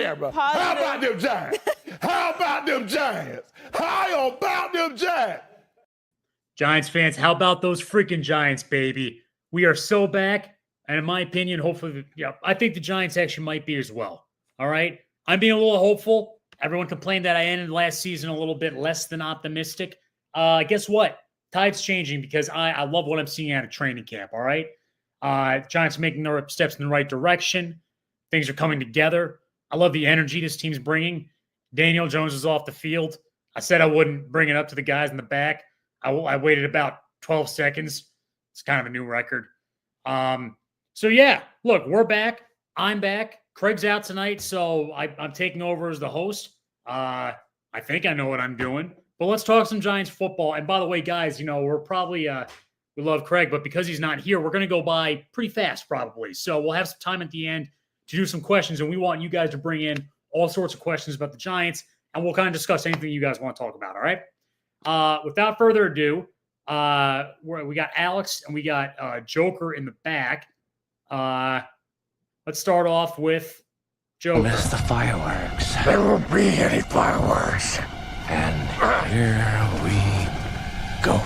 camera. How about them Giants? How about them Giants? How about them Giants? Giants fans, how about those freaking Giants, baby? We are so back. And in my opinion, hopefully, I think the Giants actually might be as well. All right. I'm being a little hopeful. Everyone complained that I ended last season a little bit less than optimistic. Guess what? Tide's changing because I love what I'm seeing out of training camp. All right. Giants making their steps in the right direction. Things are coming together. I love the energy this team's bringing. Daniel Jones is off the field. I said I wouldn't bring it up to the guys in the back. I waited about 12 seconds. It's kind of a new record. So, yeah, look, we're back. I'm back. Craig's out tonight, so I'm taking over as the host. I think I know what I'm doing. But let's talk some Giants football. And by the way, guys, we're probably we love Craig, but because he's not here, we're going to go by pretty fast probably. So we'll have some time at the end to do some questions, and we want you guys to bring in all sorts of questions about the Giants, and we'll kind of discuss anything you guys want to talk about, all right? Without further ado, we got Alex and we got Joker in the back. Let's start off with Joker. Miss the fireworks. There won't be any fireworks. And here we go.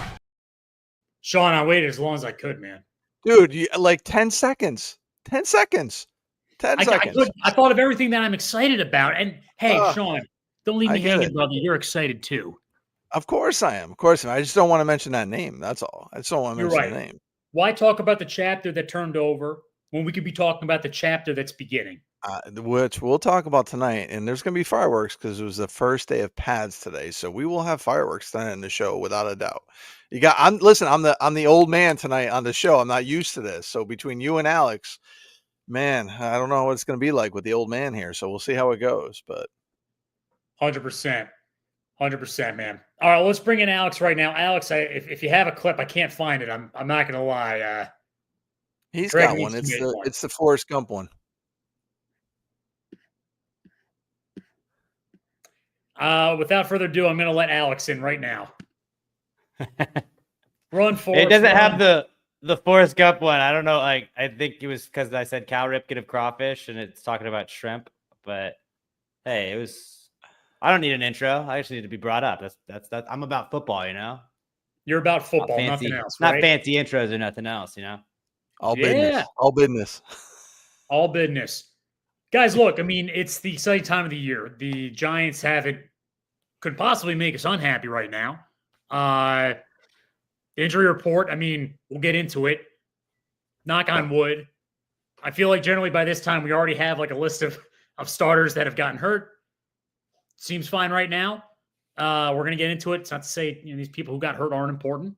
Sean, I waited as long as I could, man. Dude, like 10 seconds. 10 seconds. 10 seconds. I thought of everything that I'm excited about. And hey, Sean, don't leave me hanging, brother. You're excited too. Of course I am. Of course I am. I just don't want to mention that name. That's all. I just don't want to mention the name. Why talk about the chapter that turned over when we could be talking about the chapter that's beginning? Which we'll talk about tonight. And there's going to be fireworks because it was the first day of pads today. So we will have fireworks tonight in the show without a doubt. I'm the old man tonight on the show. I'm not used to this. So between you and Alex, man, I don't know what it's going to be like with the old man here. So we'll see how it goes. But 100%. 100%, man. All right, let's bring in Alex right now. Alex, if you have a clip, I can't find it. I'm not going to lie. He's got one. It's the Forrest Gump one. Without further ado, I'm going to let Alex in right now. Run, Forrest. It doesn't have the Forrest Gump one. I don't know. I think it was because I said Cal Ripken of crawfish, and it's talking about shrimp. But hey, it was. I don't need an intro. I just need to be brought up. That's I'm about football, You're about football, nothing else. Not right? fancy intros or nothing else, All business. All business. All business. Guys, look, I mean, it's the exciting time of the year. The Giants could possibly make us unhappy right now. The injury report, I mean, we'll get into it. Knock on wood. I feel like generally by this time we already have like a list of starters that have gotten hurt. Seems fine right now. We're going to get into it. It's not to say these people who got hurt aren't important.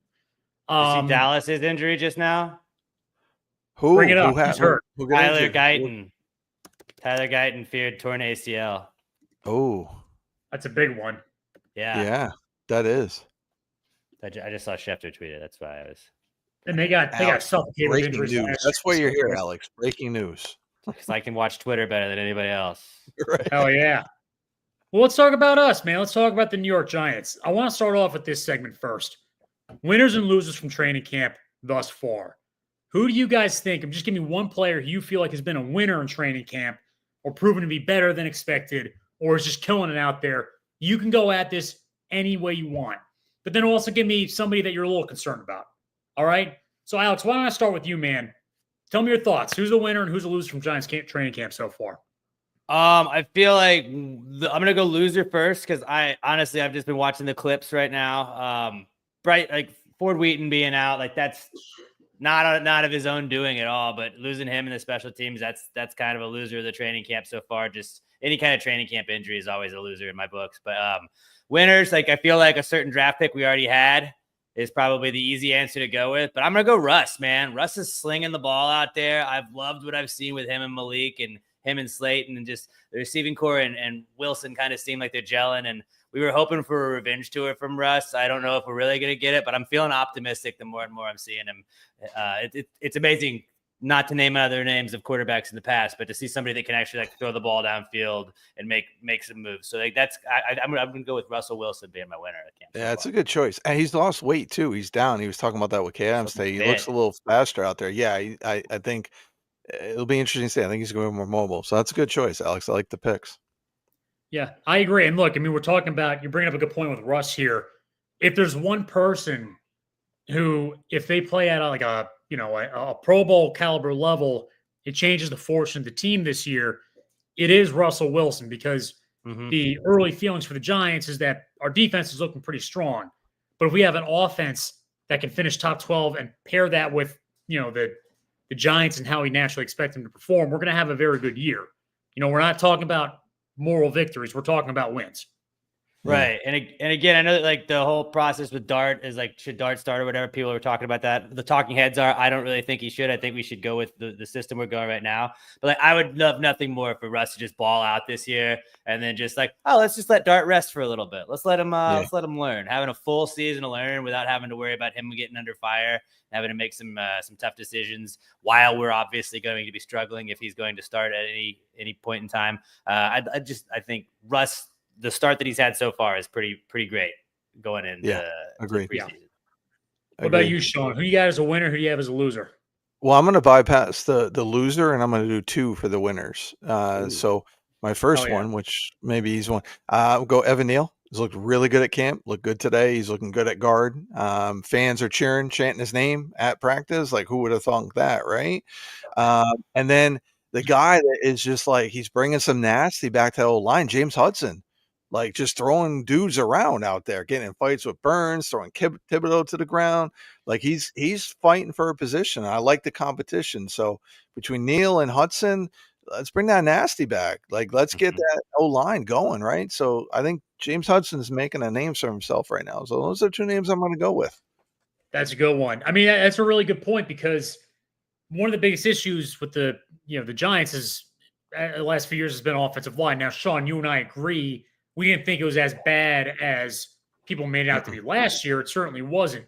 You see Dallas's injury just now? Bring it up. Who's hurt? Tyler Guyton. Tyler Guyton feared torn ACL. Oh. That's a big one. Yeah. Yeah, that is. I just saw Schefter tweet it. That's why I was. And they got suffocated with injuries. News. That's why you're here, Alex. Breaking news. Because I can watch Twitter better than anybody else. Right. Hell yeah. Well, let's talk about us, man. Let's talk about the New York Giants. I want to start off with this segment first. Winners and losers from training camp thus far. Who do you guys think? Just give me one player who you feel like has been a winner in training camp or proven to be better than expected or is just killing it out there. You can go at this any way you want. But then also give me somebody that you're a little concerned about. All right? So, Alex, why don't I start with you, man? Tell me your thoughts. Who's the winner and who's the loser from Giants training camp so far? I feel like I'm gonna go loser first because I've just been watching the clips right now. Bryce, like Ford-Wheaton being out, like that's not of his own doing at all. But losing him in the special teams, that's kind of a loser of the training camp so far. Just any kind of training camp injury is always a loser in my books. But winners, like I feel like a certain draft pick we already had is probably the easy answer to go with. But I'm gonna go Russ, man. Russ is slinging the ball out there. I've loved what I've seen with him and Malik and him and Slayton, and just the receiving core and Wilson kind of seem like they're gelling. And we were hoping for a revenge tour from Russ. I don't know if we're really going to get it, but I'm feeling optimistic the more and more I'm seeing him. It's amazing, not to name other names of quarterbacks in the past, but to see somebody that can actually like throw the ball downfield and make some moves. So like I'm going to go with Russell Wilson being my winner. Yeah, it's a good choice. And he's lost weight too. He's down. He was talking about that with K.M. today. He looks a little faster out there. Yeah, I think it'll be interesting to see. I think he's going to be more mobile. So that's a good choice, Alex. I like the picks. Yeah, I agree. And look, I mean, we're talking about, you're bringing up a good point with Russ here. If there's one person who, if they play at like a Pro Bowl caliber level, it changes the fortune of the team this year, it is Russell Wilson, because Mhm. the early feelings for the Giants is that our defense is looking pretty strong. But if we have an offense that can finish top 12 and pair that with, the Giants and how we naturally expect them to perform, we're going to have a very good year. We're not talking about moral victories. We're talking about wins. Right. And again, I know that like the whole process with Dart is like, should Dart start or whatever? People are talking about that. The talking heads are, I don't really think he should. I think we should go with the system we're going right now. But like, I would love nothing more for Russ to just ball out this year and then just like, oh, let's just let Dart rest for a little bit. Let's let him learn, having a full season to learn without having to worry about him getting under fire, having to make some tough decisions while we're obviously going to be struggling if he's going to start at any point in time. I think Russ, the start that he's had so far is pretty great going in. Agree. Preseason. What about you, Sean? Who you got as a winner? Who do you have as a loser? Well, I'm going to bypass the loser, and I'm going to do two for the winners. So my first one, which maybe he's one, we'll go Evan Neal. He's looked really good at camp. Looked good today. He's looking good at guard. Fans are cheering, chanting his name at practice. Like, who would have thought that, right? And then the guy that is just like, he's bringing some nasty back to the old line, James Hudson. Like, just throwing dudes around out there, getting in fights with Burns, throwing Thibodeau to the ground. Like, he's fighting for a position. I like the competition. So between Neal and Hudson, let's bring that nasty back. Like, let's get that O-line going, right? So I think James Hudson is making a name for himself right now. So those are two names I'm going to go with. That's a good one. I mean, that's a really good point, because one of the biggest issues with the Giants is the last few years has been offensive line. Now, Sean, you and I agree. We didn't think it was as bad as people made it out to be last year. It certainly wasn't.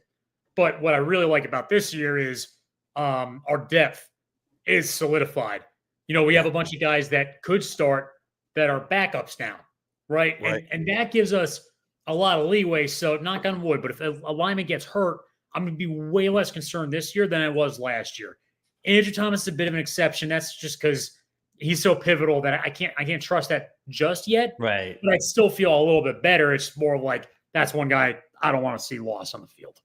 But what I really like about this year is our depth is solidified. We have a bunch of guys that could start that are backups now, right? And that gives us a lot of leeway. So knock on wood, but if a lineman gets hurt, I'm going to be way less concerned this year than I was last year. Andrew Thomas is a bit of an exception. That's just because he's so pivotal that I can't trust that just yet. Right. But I still feel a little bit better. It's more like that's one guy I don't want to see lost on the field.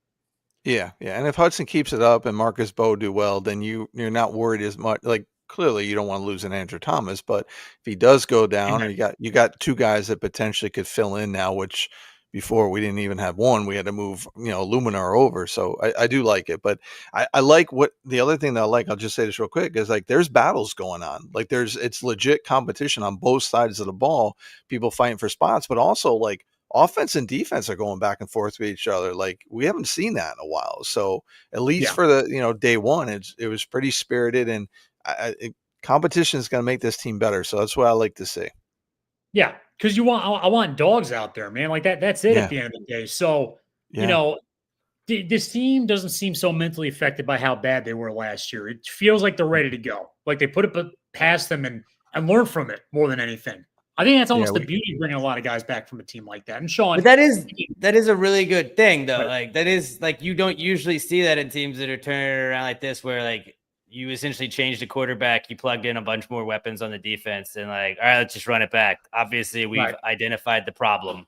Yeah. And if Hudson keeps it up and Marcus Bowe do well, then you're not worried as much. Like, clearly you don't want to lose an Andrew Thomas, but if he does go down, or you got two guys that potentially could fill in now, which before we didn't even have one. We had to move, Luminar over. So I do like it. But I like what the other thing that I like, I'll just say this real quick, is like there's battles going on. Like it's legit competition on both sides of the ball, people fighting for spots, but also like offense and defense are going back and forth with each other. Like we haven't seen that in a while. So at least for the, day one, it was pretty spirited, and competition is going to make this team better. So that's what I like to see. Yeah. Because I want dogs out there, man. Like that's it at the end of the day. So, this team doesn't seem so mentally affected by how bad they were last year. It feels like they're ready to go. Like they put it past them and learn from it more than anything. I think that's almost the beauty of bringing a lot of guys back from a team like that. And Sean, but that is a really good thing, though. Right. Like that is like you don't usually see that in teams that are turning around like this, where like you essentially changed the quarterback, you plugged in a bunch more weapons on the defense, and like, all right, let's just run it back. Obviously, we've identified the problem.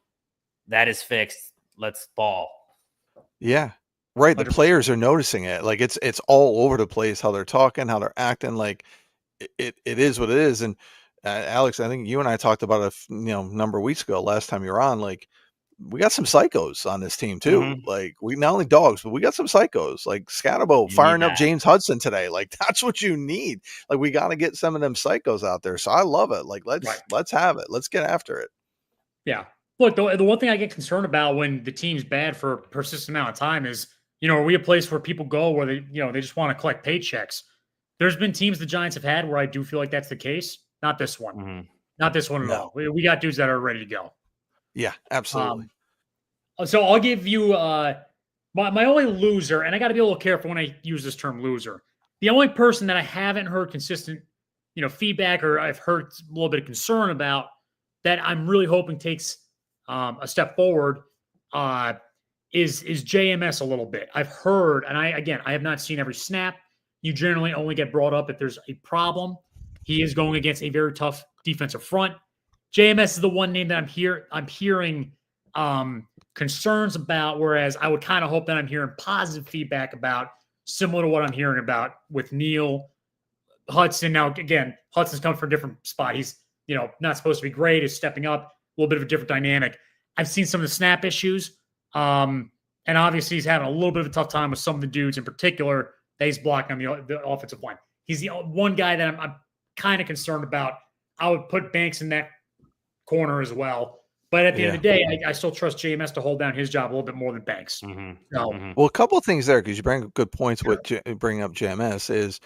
That is fixed. Let's ball. Yeah. Right. The 100%. Players are noticing it. Like it's all over the place, how they're talking, how they're acting. Like it is what it is. And Alex, I think you and I talked about a number of weeks ago, last time you were on, like we got some psychos on this team too. Mm-hmm. Like we not only dogs, but we got some psychos. Like Skattebo firing up James Hudson today. Like that's what you need. Like we got to get some of them psychos out there. So I love it. Like let's have it. Let's get after it. Yeah. Look, the one thing I get concerned about when the team's bad for a persistent amount of time is, are we a place where people go where they just want to collect paychecks? There's been teams the Giants have had where I do feel like that's the case. Not this one. Mm-hmm. Not this one at all. We got dudes that are ready to go. Yeah, absolutely. So I'll give you my only loser, and I got to be a little careful when I use this term loser. The only person that I haven't heard consistent, feedback, or I've heard a little bit of concern about that I'm really hoping takes a step forward is JMS a little bit. I've heard, and I have not seen every snap. You generally only get brought up if there's a problem. He is going against a very tough defensive front. JMS is the one name that I'm hearing concerns about, whereas I would kind of hope that I'm hearing positive feedback about, similar to what I'm hearing about with Neil Hudson. Now, again, Hudson's come from a different spot. He's, not supposed to be great. Is stepping up, a little bit of a different dynamic. I've seen some of the snap issues. And obviously he's having a little bit of a tough time with some of the dudes in particular that he's blocking on the offensive line. He's the one guy that I'm kind of concerned about. I would put Banks in that corner as well. But at the end of the day, I still trust JMS to hold down his job a little bit more than Banks. Well, a couple of things there, because you bring up good points with bringing up JMS is,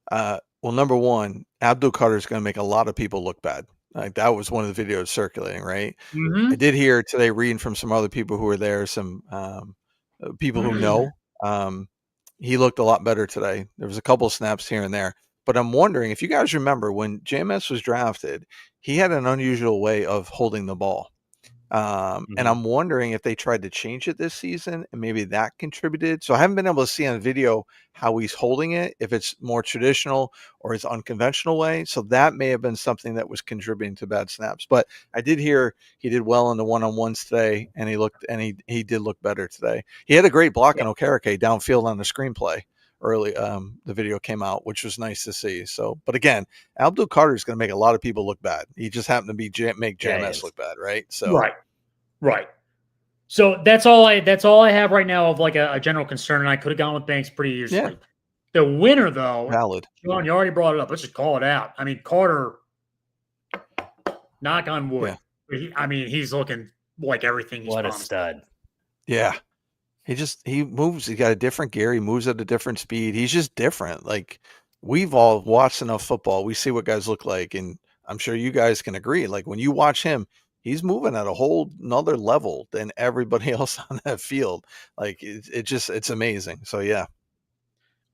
well, number one, Abdul Carter is going to make a lot of people look bad. Like that was one of the videos circulating, right? I did hear today, reading from some other people who were there, some people who know, he looked a lot better today. There was a couple of snaps here and there. But I'm wondering if you guys remember when JMS was drafted, he had an unusual way of holding the ball. And I'm wondering if they tried to change it this season and maybe that contributed. So I haven't been able to see on video how he's holding it, if it's more traditional or his unconventional way. So that may have been something that was contributing to bad snaps. But I did hear he did well in the one-on-ones today, and he did look better today. He had a great block on Okereke downfield on the screenplay early. The video came out, which was nice to see. So, but again, Abdul Carter is going to make a lot of people look bad. He just happened to make JMS look bad, right? So right. So that's all I have right now of like a general concern, and I could have gone with Banks pretty easily. Yeah. The winner, though, valid. John, you already brought it up. Let's just call it out. I mean, Carter, knock on wood. Yeah. He's looking like everything he's promised. What a stud. Yeah. He moves. He got a different gear. He moves at a different speed. He's just different. Like, we've all watched enough football. We see what guys look like. And I'm sure you guys can agree. Like, when you watch him, he's moving at a whole nother level than everybody else on that field. Like, it's amazing. So, yeah.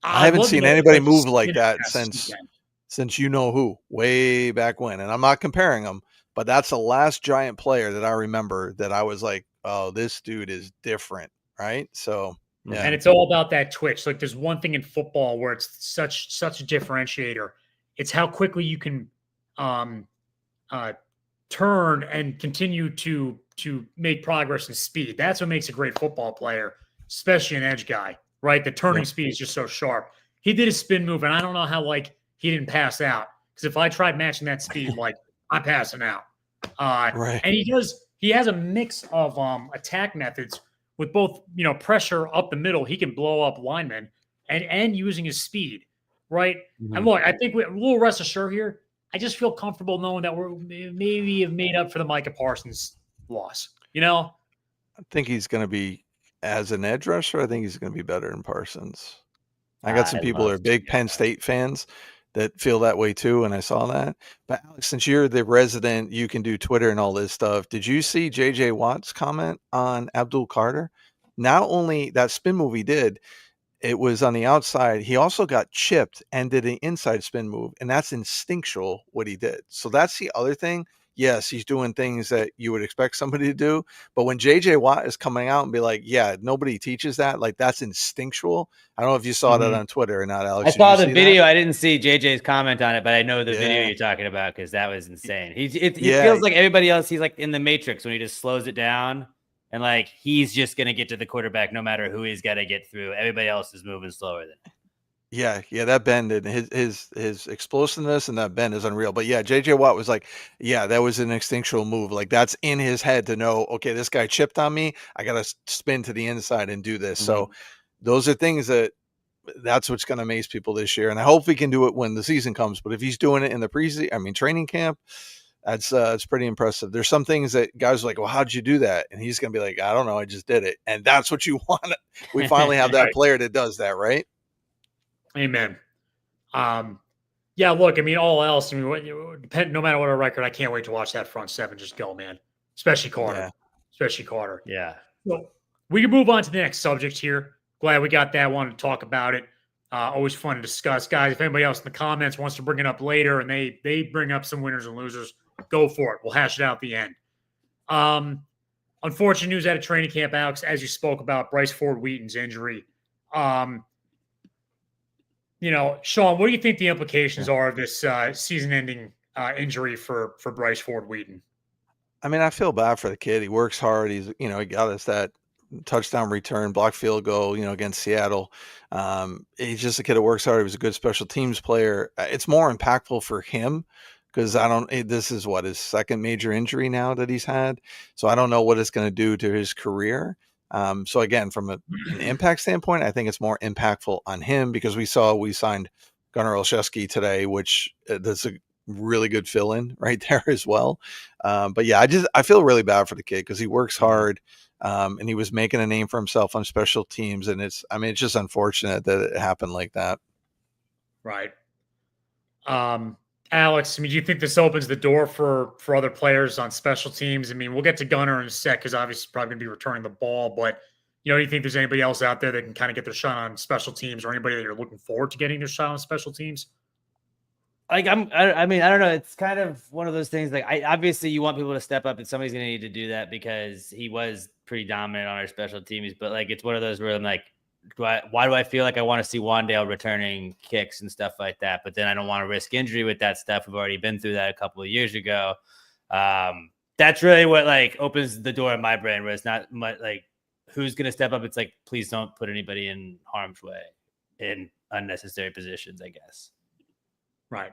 I haven't seen anybody move like that since you know who, way back when. And I'm not comparing them, but that's the last giant player that I remember that I was like, oh, this dude is different. Right. So, yeah. And it's all about that twitch. Like, there's one thing in football where it's such a differentiator. It's how quickly you can turn and continue to make progress in speed. That's what makes a great football player, especially an edge guy, right? The turning speed is just so sharp. He did a spin move, and I don't know how he didn't pass out, because if I tried matching that speed, I'm passing out. Right. And he has a mix of attack methods. With both, pressure up the middle, he can blow up linemen and using his speed, right? And look, I think we're a little rest assured here. I just feel comfortable knowing that we're maybe have made up for the Micah Parsons loss. I think he's going to be, as an edge rusher, I think he's going to be better than Parsons. I got some people that are big Penn State fans that feel that way too, and I saw that. But Alex, since you're the resident, you can do Twitter and all this stuff. Did you see J.J. Watt's comment on Abdul Carter? Not only that spin move he did, it was on the outside. He also got chipped and did an inside spin move, and that's instinctual what he did. So that's the other thing. Yes, he's doing things that you would expect somebody to do. But when J.J. Watt is coming out and be like, yeah, nobody teaches that. Like, that's instinctual. I don't know if you saw that on Twitter or not, Alex. I saw the video. I didn't see JJ's comment on it, but I know the video you're talking about, because that was insane. He feels like everybody else. He's like in the Matrix when he just slows it down. And he's just going to get to the quarterback no matter who he's got to get through. Everybody else is moving slower than him. Yeah, that bend and his explosiveness and that bend is unreal. But yeah, J.J. Watt was like, yeah, that was an instinctual move. Like, that's in his head to know, okay, this guy chipped on me. I got to spin to the inside and do this. So those are things that's what's going to amaze people this year. And I hope we can do it when the season comes. But if he's doing it in the training camp, it's pretty impressive. There's some things that guys are like, well, how'd you do that? And he's going to be like, I don't know. I just did it. And that's what you want. We finally have that player that does that, right? Amen. Yeah, look, all else, no matter what our record, I can't wait to watch that front seven just go, man. Especially Carter. Yeah. Especially Carter. Yeah. So we can move on to the next subject here. Glad we got that. Wanted to talk about it. Always fun to discuss. Guys, if anybody else in the comments wants to bring it up later and they bring up some winners and losers, go for it. We'll hash it out at the end. Unfortunate news out of training camp, Alex, as you spoke about Bryce Ford-Wheaton's injury. Sean, what do you think the implications are of this season-ending injury for Bryce Ford-Wheaton? I mean, I feel bad for the kid. He works hard. He got us that touchdown return, blocked field goal, against Seattle. He's just a kid that works hard. He was a good special teams player. It's more impactful for him because this is what his second major injury now that he's had. So I don't know what it's going to do to his career. So again, from an impact standpoint, I think it's more impactful on him because we signed Gunnar Olszewski today, which that's a really good fill in right there as well. But yeah, I feel really bad for the kid because he works hard. And he was making a name for himself on special teams. And it's just unfortunate that it happened like that. Right. Alex, I mean, do you think this opens the door for other players on special teams? I mean, we'll get to Gunner in a sec because obviously he's probably going to be returning the ball. But, do you think there's anybody else out there that can kind of get their shot on special teams or anybody that you're looking forward to getting their shot on special teams? Like I mean, I don't know. It's kind of one of those things. Like obviously you want people to step up, and somebody's going to need to do that because he was pretty dominant on our special teams. But like, it's one of those where I'm like, why do I feel like I want to see Wandale returning kicks and stuff like that? But then I don't want to risk injury with that stuff. We've already been through that a couple of years ago. That's really what like opens the door in my brain, where it's not much like who's going to step up. It's like, please don't put anybody in harm's way in unnecessary positions, I guess. Right.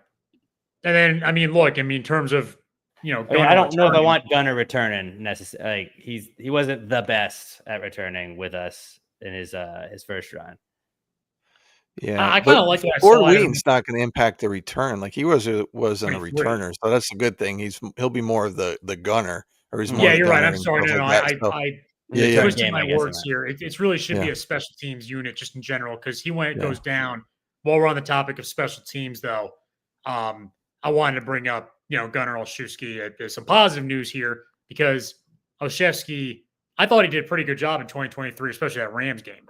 And then, I mean, look, in terms of, I don't know if I want Gunner returning necessarily. Like he wasn't the best at returning with us in his first run. Yeah, I kind of like what I Ford saw. Wheaton's not going to impact the return. Like he wasn't a returner, so that's a good thing. He'll be more of the gunner, or he's more. Yeah, you're right. I'm sorry. No, like I twisted my words here. It really should be a special teams unit just in general because goes down. While we're on the topic of special teams, though, I wanted to bring up Gunnar Olszewski as some positive news here because Olszewski, I thought he did a pretty good job in 2023, especially that Rams game.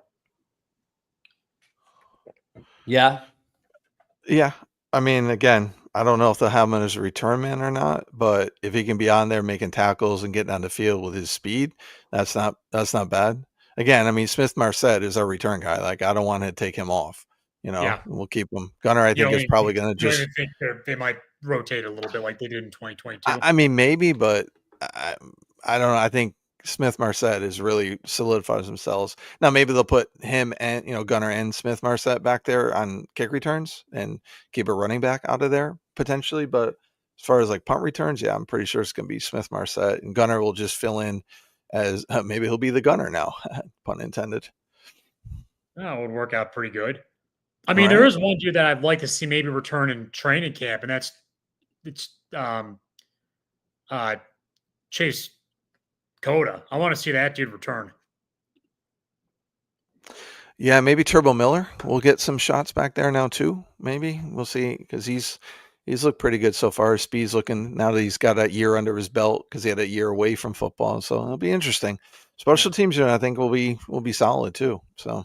Yeah. Yeah. I mean, again, I don't know if they'll have him as a return man or not, but if he can be on there making tackles and getting on the field with his speed, that's not bad. Again, I mean, Smith Marset is our return guy. Like, I don't want to take him off. We'll keep him. Gunner, I think, is probably going to just. I think they might rotate a little bit like they did in 2022. I mean, maybe, but I don't know. I think Smith Marset is really solidifies themselves. Now maybe they'll put him and Gunner and Smith Marset back there on kick returns and keep a running back out of there potentially. But as far as like punt returns, yeah, I'm pretty sure it's going to be Smith Marset and Gunner will just fill in as maybe he'll be the gunner now, pun intended. That would work out pretty good. I mean, there is one dude that I'd like to see maybe return in training camp, and it's Chase Coda. I want to see that dude return. Yeah, maybe Turbo Miller will get some shots back there now too. Maybe we'll see because he's looked pretty good so far. His speed's looking now that he's got a year under his belt because he had a year away from football. So it'll be interesting. Special teams, I think will be solid too. So.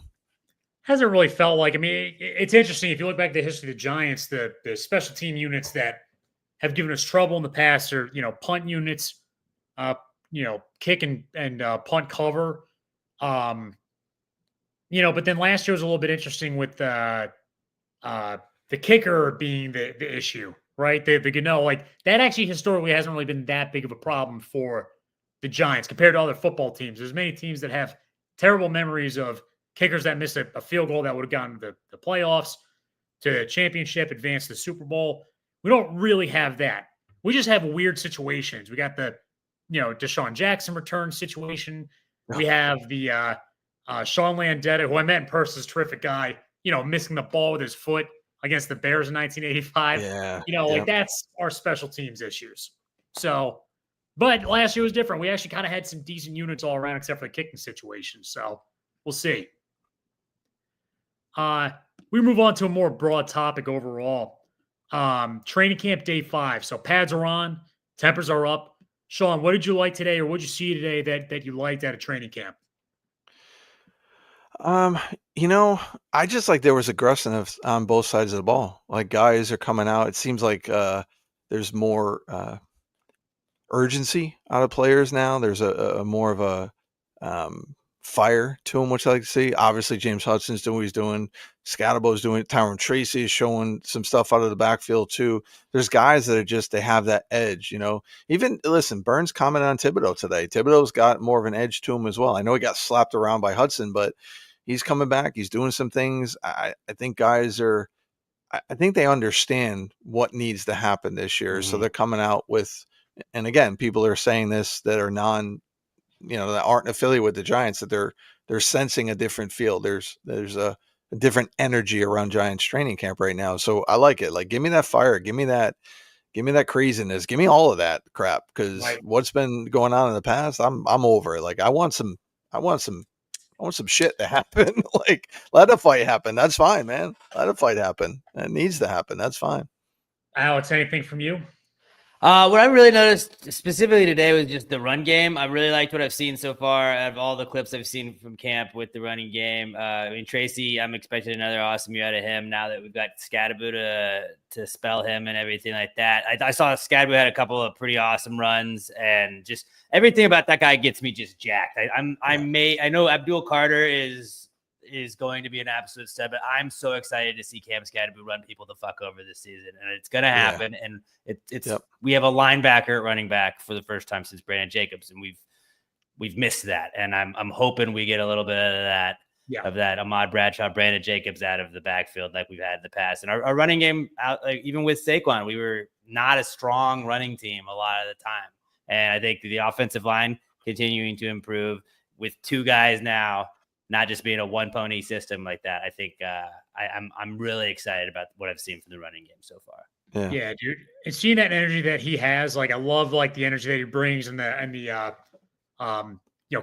Hasn't really felt like. I mean, it's interesting if you look back at the history of the Giants. The special team units that have given us trouble in the past are punt units, kick and punt cover. But then last year was a little bit interesting with the kicker being the issue, right? Like that actually historically hasn't really been that big of a problem for the Giants compared to other football teams. There's many teams that have terrible memories of kickers that missed a field goal that would have gotten to the playoffs, to the championship, advanced to the Super Bowl. We don't really have that. We just have weird situations. We got the, Deshaun Jackson return situation. We have the Sean Landetta, who I met in person, is a terrific guy, missing the ball with his foot against the Bears in 1985. Yeah. That's our special teams issues. So, but last year was different. We actually kind of had some decent units all around except for the kicking situation. So we'll see. We move on to a more broad topic overall. Training camp day 5. So pads are on, tempers are up. Sean, what did you like today, or what did you see today that you liked at a training camp? I just like there was aggressiveness on both sides of the ball. Like guys are coming out. It seems like there's more urgency out of players now. There's a more of a fire to him, which I like to see. Obviously, James Hudson's doing what he's doing. Skattebo's doing it. Tyrone Tracy is showing some stuff out of the backfield too. There's guys that are just, they have that edge, Even, listen, Burns commented on Thibodeau today. Thibodeau's got more of an edge to him as well. I know he got slapped around by Hudson, but he's coming back. He's doing some things. I think guys are, I think they understand what needs to happen this year. So they're coming out with, and again, people are saying this that are that aren't affiliated with the Giants, that they're sensing a different feel. There's a different energy around Giants training camp right now. So I like it. Like, give me that fire, give me that craziness, give me all of that crap. Because what's been going on in the past, I'm over it. Like, I want some shit to happen. Like, let a fight happen. That's fine, man. Let a fight happen. It needs to happen. That's fine. Alex, anything from you? What I really noticed specifically today was just the run game. I really liked what I've seen so far out of all the clips I've seen from camp with the running game. Tracy, I'm expecting another awesome year out of him now that we've got Skattebo to spell him and everything like that. I saw Skattebo had a couple of pretty awesome runs, and just everything about that guy gets me just jacked. I know Abdul Carter is going to be an absolute stud, but I'm so excited to see Cam Skattebo run people the fuck over this season, and it's going to happen. Yeah. And we have a linebacker at running back for the first time since Brandon Jacobs, and we've missed that. And I'm hoping we get a little bit of that Ahmad Bradshaw, Brandon Jacobs out of the backfield like we've had in the past. And our running game out, like, even with Saquon, we were not a strong running team a lot of the time. And I think the offensive line continuing to improve with two guys now, not just being a one pony system like that. I think I'm really excited about what I've seen from the running game so far. Yeah, dude. And seeing that energy that he has, like, I love like the energy that he brings and the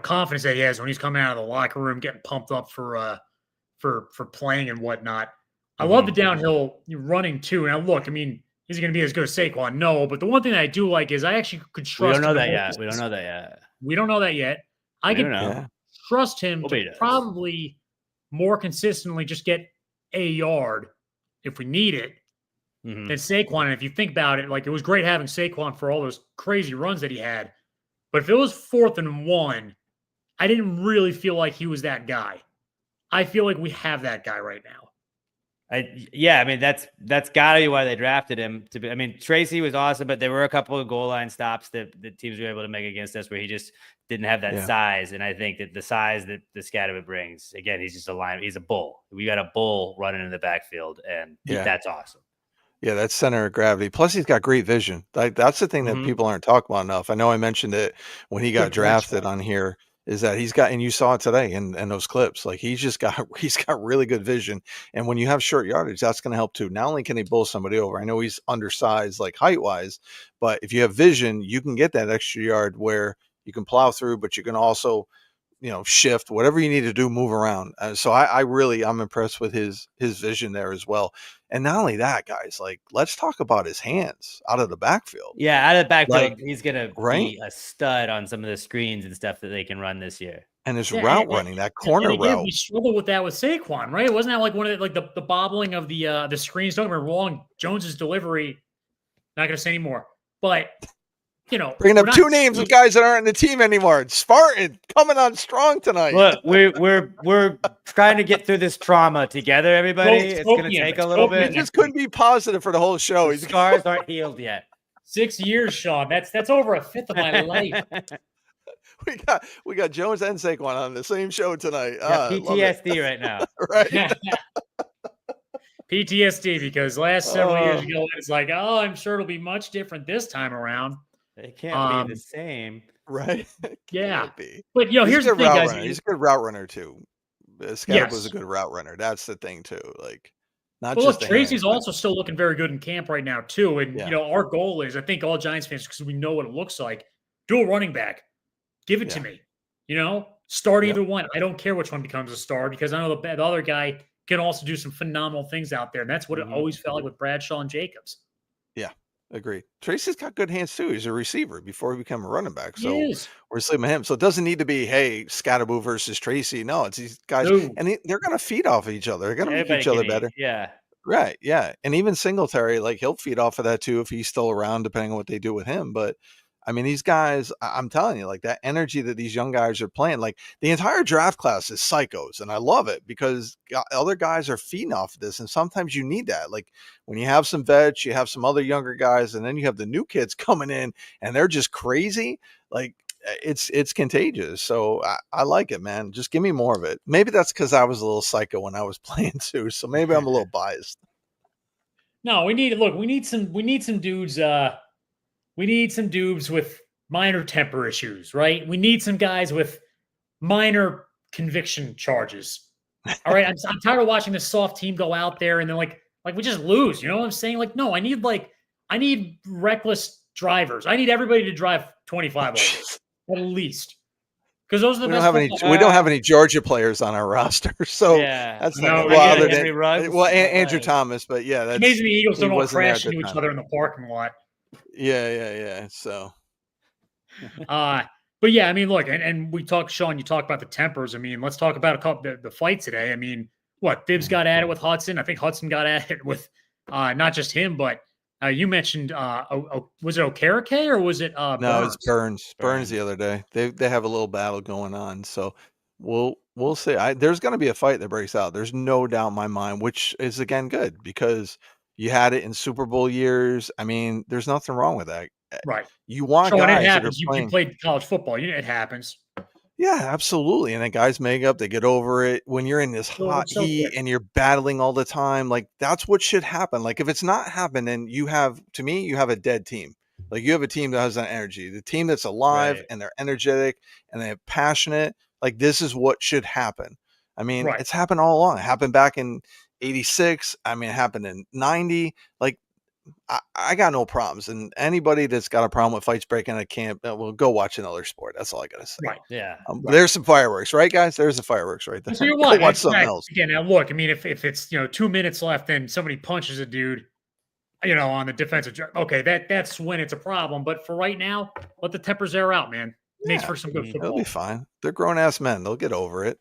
confidence that he has when he's coming out of the locker room, getting pumped up for playing and whatnot. I love the downhill running too. And look, I mean, is he going to be as good as Saquon? No, but the one thing that I do like is I actually could trust. We don't know that yet. I can trust him to probably more consistently just get a yard if we need it than Saquon. And if you think about it, like, it was great having Saquon for all those crazy runs that he had. But if it was 4th and 1, I didn't really feel like he was that guy. I feel like we have that guy right now. I mean, that's gotta be why they drafted him to be. I mean, Tracy was awesome, but there were a couple of goal line stops that the teams were able to make against us where he just didn't have that size. And I think that the size that the Skattebo brings, again, he's just he's a bull. We got a bull running in the backfield, and that's awesome. Yeah, that's center of gravity. Plus, he's got great vision. Like, that's the thing that people aren't talking about enough. I know I mentioned it when he got drafted on here, is that he's got, and you saw it today in those clips, like, he's got really good vision. And when you have short yardage, that's going to help too. Not only can he bull somebody over, I know he's undersized, like, height wise, but if you have vision, you can get that extra yard where you can plow through, but you can also, shift, whatever you need to do, move around. So I'm impressed with his vision there as well. And not only that, guys, like, let's talk about his hands out of the backfield. Yeah, out of the backfield, like, he's going to be a stud on some of the screens and stuff that they can run this year. And his route running, that corner route. We struggled with that with Saquon, right? Wasn't that like one of the bobbling of the screens? Don't get me wrong, Jones's delivery, not going to say anymore, but bringing up two names of guys that aren't in the team anymore. Spartan coming on strong tonight. Look, we're trying to get through this trauma together, everybody. It's going to take a little bit. He just couldn't be positive for the whole show. His scars aren't healed yet. 6 years, Sean. That's over a fifth of my life. We got Jones and Saquon on the same show tonight. PTSD right now. Right. PTSD, because last several years ago, it's like, I'm sure it'll be much different this time around. It can't be the same. Right? Yeah. Be. But, here's the thing, guys. He's a good route runner, too. Skattebo's a good route runner. That's the thing, too. Like, not just Tracy's also still looking very good in camp right now, too. And, our goal is, I think all Giants fans, because we know what it looks like, dual running back. Give it to me. Start either one. I don't care which one becomes a star, because I know the other guy can also do some phenomenal things out there. And that's what it always felt like with Bradshaw and Jacobs. Yeah. Agreed. Tracy's got good hands too. He's a receiver before he became a running back. So we're sleeping him. So it doesn't need to be, hey, Skattebo versus Tracy. No, it's these guys. And they're going to feed off each other. They're going to make each other better. Yeah. Right. Yeah. And even Singletary, like, he'll feed off of that too if he's still around, depending on what they do with him. But I mean, these guys, I'm telling you, like that energy that these young guys are playing, like the entire draft class is psychos. And I love it because other guys are feeding off of this. And sometimes you need that. Like when you have some vets, you have some other younger guys, and then you have the new kids coming in and they're just crazy. Like it's contagious. So I like it, man. Just give me more of it. Maybe that's because I was a little psycho when I was playing too. So maybe I'm a little biased. No, we need some dudes. We need some dudes with minor temper issues, right? We need some guys with minor conviction charges. All right, I'm tired of watching this soft team go out there and then like we just lose. You know what I'm saying? Like, no, I need reckless drivers. I need everybody to drive 25 overs at least, because those are the best. We don't have any Georgia players on our roster, so that's not other than Andrew Thomas. But yeah, that's amazing. The Eagles don't all crash into each other in the parking lot. Yeah. So, but yeah, I mean, look, and we talked, Sean, you talked about the tempers. I mean, let's talk about a couple the fight today. I mean, what Bibbs got at it with Hudson. I think Hudson got at it with not just him, but you mentioned was it Okereke or was it no, Burns? It's Burns the other day. They have a little battle going on, so we'll see. There's going to be a fight that breaks out. There's no doubt in my mind, which is again good because you had it in Super Bowl years. I mean, there's nothing wrong with that. Right. You want Sean, guys it happens. that are playing. You played college football. You know, it happens. Yeah, absolutely. And then guys make up, they get over it. When you're in this hot heat and you're battling all the time, like that's what should happen. Like if it's not happening, you have a dead team. Like you have a team that has that energy, the team that's alive and they're energetic and they're passionate. Like this is what should happen. I mean, it's happened all along. It happened back in 86. I mean, it happened in 90. Like I got no problems, and anybody that's got a problem with fights breaking out of camp, well, go watch another sport. That's all I gotta say. Right? Yeah. There's some fireworks, right, guys? There's the fireworks right there. So you're go watch something else. Again, now look. I mean, if it's 2 minutes left and somebody punches a dude, on the defensive, okay, that's when it's a problem. But for right now, let the tempers air out, man. Makes for some good football. They'll be fine. They're grown ass men. They'll get over it.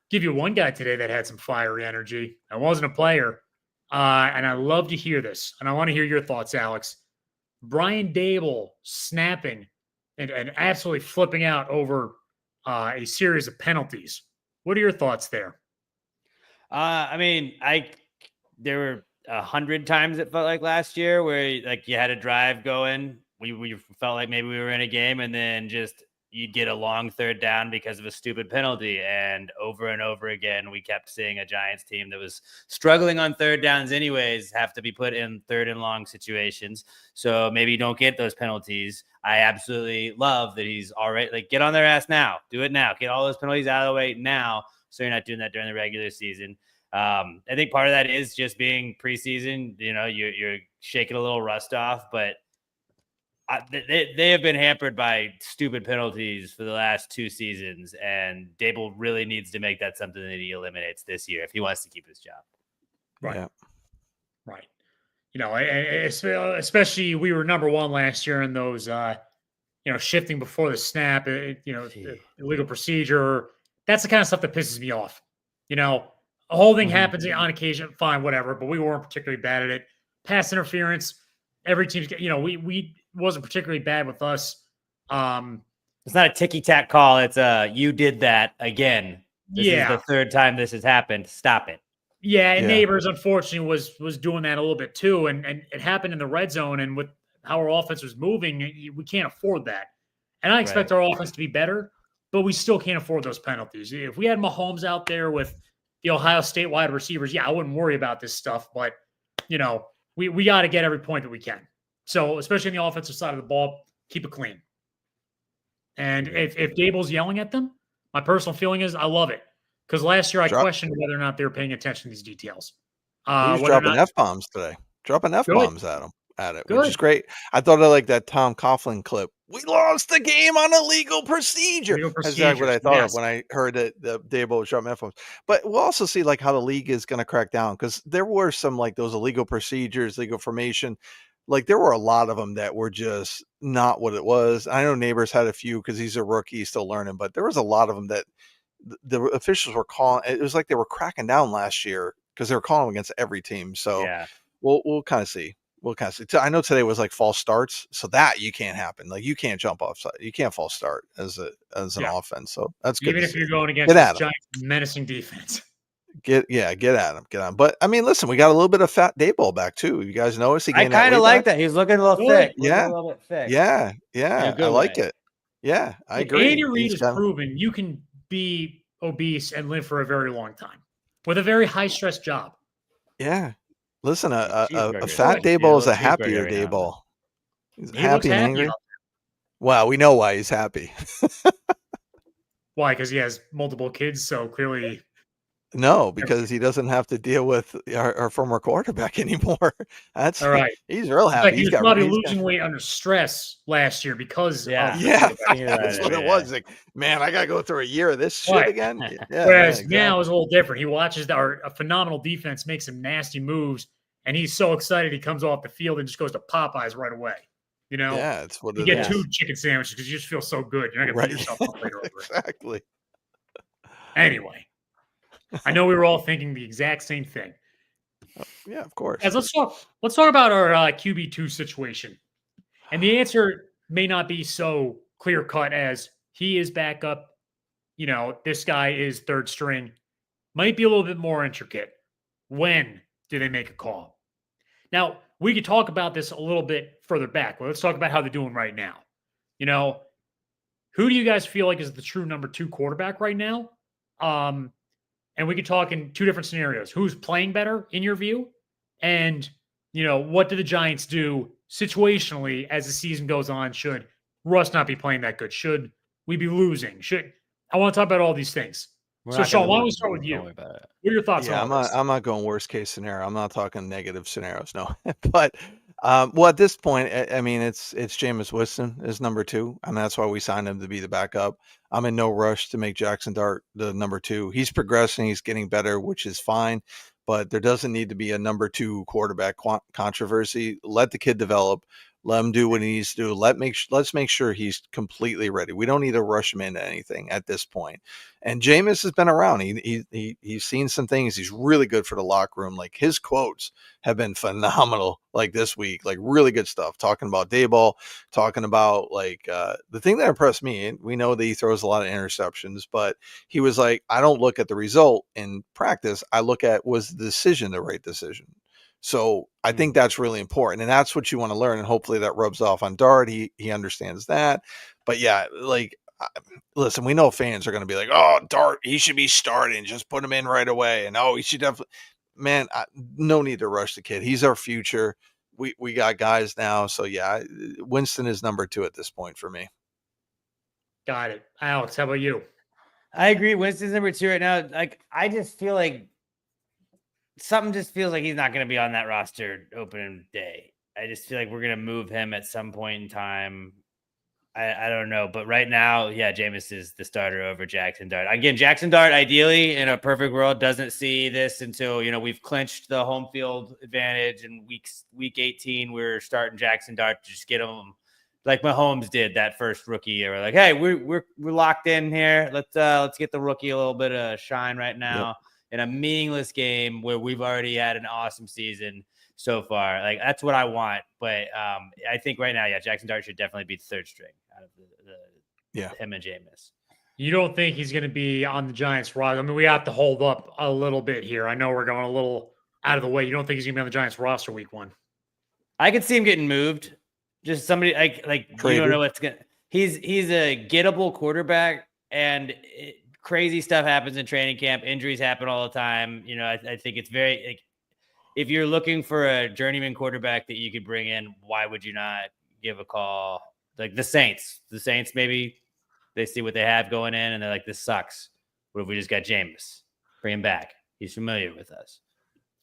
Give you one guy today that had some fiery energy. I wasn't a player. And I love to hear this, and I want to hear your thoughts, Alex. Brian Dable snapping and absolutely flipping out over a series of penalties. What are your thoughts there? I mean, there were 100 times it felt like last year where like you had a drive going. We felt like maybe we were in a game, and then just you'd get a long third down because of a stupid penalty. And over again, we kept seeing a Giants team that was struggling on third downs anyways, have to be put in third and long situations. So maybe you don't get those penalties. I absolutely love that he's all right. Like get on their ass now, do it now, get all those penalties out of the way now. So you're not doing that during the regular season. I think part of that is just being preseason, you're shaking a little rust off, but they have been hampered by stupid penalties for the last 2 seasons, and Dable really needs to make that something that he eliminates this year if he wants to keep his job. Right. Yeah. Right. Especially we were number 1 last year in those, shifting before the snap, illegal procedure. That's the kind of stuff that pisses me off. A holding happens on occasion, fine, whatever, but we weren't particularly bad at it. Pass interference, every team's, we wasn't particularly bad with us. It's not a ticky-tack call. It's you did that again. This is the 3rd time this has happened. Stop it. Yeah, and Neighbors, unfortunately, was doing that a little bit too. And it happened in the red zone. And with how our offense was moving, we can't afford that. And I expect our offense to be better, but we still can't afford those penalties. If we had Mahomes out there with the Ohio State wide receivers, I wouldn't worry about this stuff. But, we got to get every point that we can. So, especially on the offensive side of the ball, keep it clean. And if Dable's yelling at them, my personal feeling is I love it. Because last year I questioned whether or not they were paying attention to these details. He was dropping F-bombs today. Dropping F-bombs at it, which is greght. I thought I like that Tom Coughlin clip. We lost the game on illegal procedure. That's exactly what I thought of when I heard that the Dable was dropping F-bombs. But we'll also see like how the league is going to crack down, because there were some like those illegal procedures, legal formation. Like there were a lot of them that were just not what it was. I know Neighbors had a few because he's a rookie, he's still learning, but there was a lot of them that the officials were calling. It was like they were cracking down last year because they were calling against every team. So we'll kind of see. what kind of, I know today was like false starts, so that you can't happen. Like you can't jump offside, you can't false start as an offense. So that's good. Even to if see. you're going against Get this at 'em. Giants menacing defense. Get at him. But I mean, listen, we got a little bit of fat Dayball back too. You guys notice he I gained that kind of weight like back? that. He's looking a little Good. thick. Looking a little bit thick. Yeah, In a I good like way. it. Yeah, I Look, agree. Andy Reid He's has got- proven you can be obese and live for a very long time with a very high stress job. Yeah. Listen, a Cheeseburgers. fat Yeah, Dayball a is a little cheeseburger happier every now and then. Dayball. He's He looks happy and happy. angry. Wow, we know why he's happy. Why? Because he has multiple kids, so clearly. No, because he doesn't have to deal with our former quarterback anymore. That's All right. he's real In happy. fact, he He's was got probably he's got- losing weight under stress last year because Yeah. of Yeah, Yeah, that's what it yeah. was. Like, man, I gotta go through a year of this shit Right. again. Yeah, Whereas exactly. now it's a little different. He watches a phenomenal defense make some nasty moves, and he's so excited he comes off the field and just goes to Popeyes right away. You know, Yeah, it's what you it get is. 2 chicken sandwiches because you just feel so good. You're not gonna beat Right. yourself up later over it. Exactly. Anyway, I know we were all thinking the exact same thing. Yeah, of course. As let's talk about our QB2 situation. And the answer may not be so clear cut as he is backup. You know, this guy is third string. Might be a little bit more intricate. When do they make a call? Now, we could talk about this a little bit further back. Well, let's talk about how they're doing right now. You know, who do you guys feel like is the true number 2 quarterback right now? And we could talk in 2 different scenarios. Who's playing better in your view? And, you know, what do the Giants do situationally as the season goes on? Should Russ not be playing that good? Should we be losing? I want to talk about all these things. So, Sean, why don't we start with you? What are your thoughts Yeah, on all this? I'm not going worst case scenario. I'm not talking negative scenarios, no. But well, at this point, I mean, it's Jameis Winston is number 2, and that's why we signed him to be the backup. I'm in no rush to make Jackson Dart the number 2. He's progressing, he's getting better, which is fine. But there doesn't need to be a number 2 quarterback controversy. Let the kid develop. Let him do what he needs to do. Let's make sure he's completely ready. We don't need to rush him into anything at this point. And Jameis has been around. He's seen some things. He's really good for the locker room. Like his quotes have been phenomenal. Like this week, like really good stuff. Talking about Dayball, talking about like the thing that impressed me. And we know that he throws a lot of interceptions, but he was like, I don't look at the result in practice. I look at was the decision the right decision. So I think that's really important, and that's what you want to learn. And hopefully that rubs off on Dart. He understands that. But yeah, like listen, we know fans are going to be like, "Oh, Dart, he should be starting. Just put him in right away." And oh, he should definitely. Man, no need to rush the kid. He's our future. We got guys now, so yeah, Winston is number 2 at this point for me. Got it. Alex, how about you? I agree. Winston's number 2 right now. Like, I just feel like something just feels like he's not going to be on that roster opening day. I just feel like we're going to move him at some point in time. I don't know. But right now, yeah, Jameis is the starter over Jackson Dart. Again, Jackson Dart, ideally, in a perfect world, doesn't see this until, you know, we've clinched the home field advantage. In week 18, we're starting Jackson Dart to just get him like Mahomes did that first rookie year. We're like, hey, we're locked in here. Let's get the rookie a little bit of shine right now. Yep. In a meaningless game where we've already had an awesome season so far. Like that's what I want. But I think right now, yeah, Jackson Dart should definitely be the third string out of him and Jameis. You don't think he's going to be on the Giants roster? I mean, we have to hold up a little bit here. I know we're going a little out of the way. You don't think he's going to be on the Giants roster week 1? I could see him getting moved. Just somebody like you don't know what's going to – he's a gettable quarterback, and crazy stuff happens in training camp. Injuries happen all the time. You know, I think it's very like, if you're looking for a journeyman quarterback that you could bring in, why would you not give a call? Like the Saints maybe they see what they have going in and they're like, this sucks. What if we just got Jameis? Bring him back. He's familiar with us.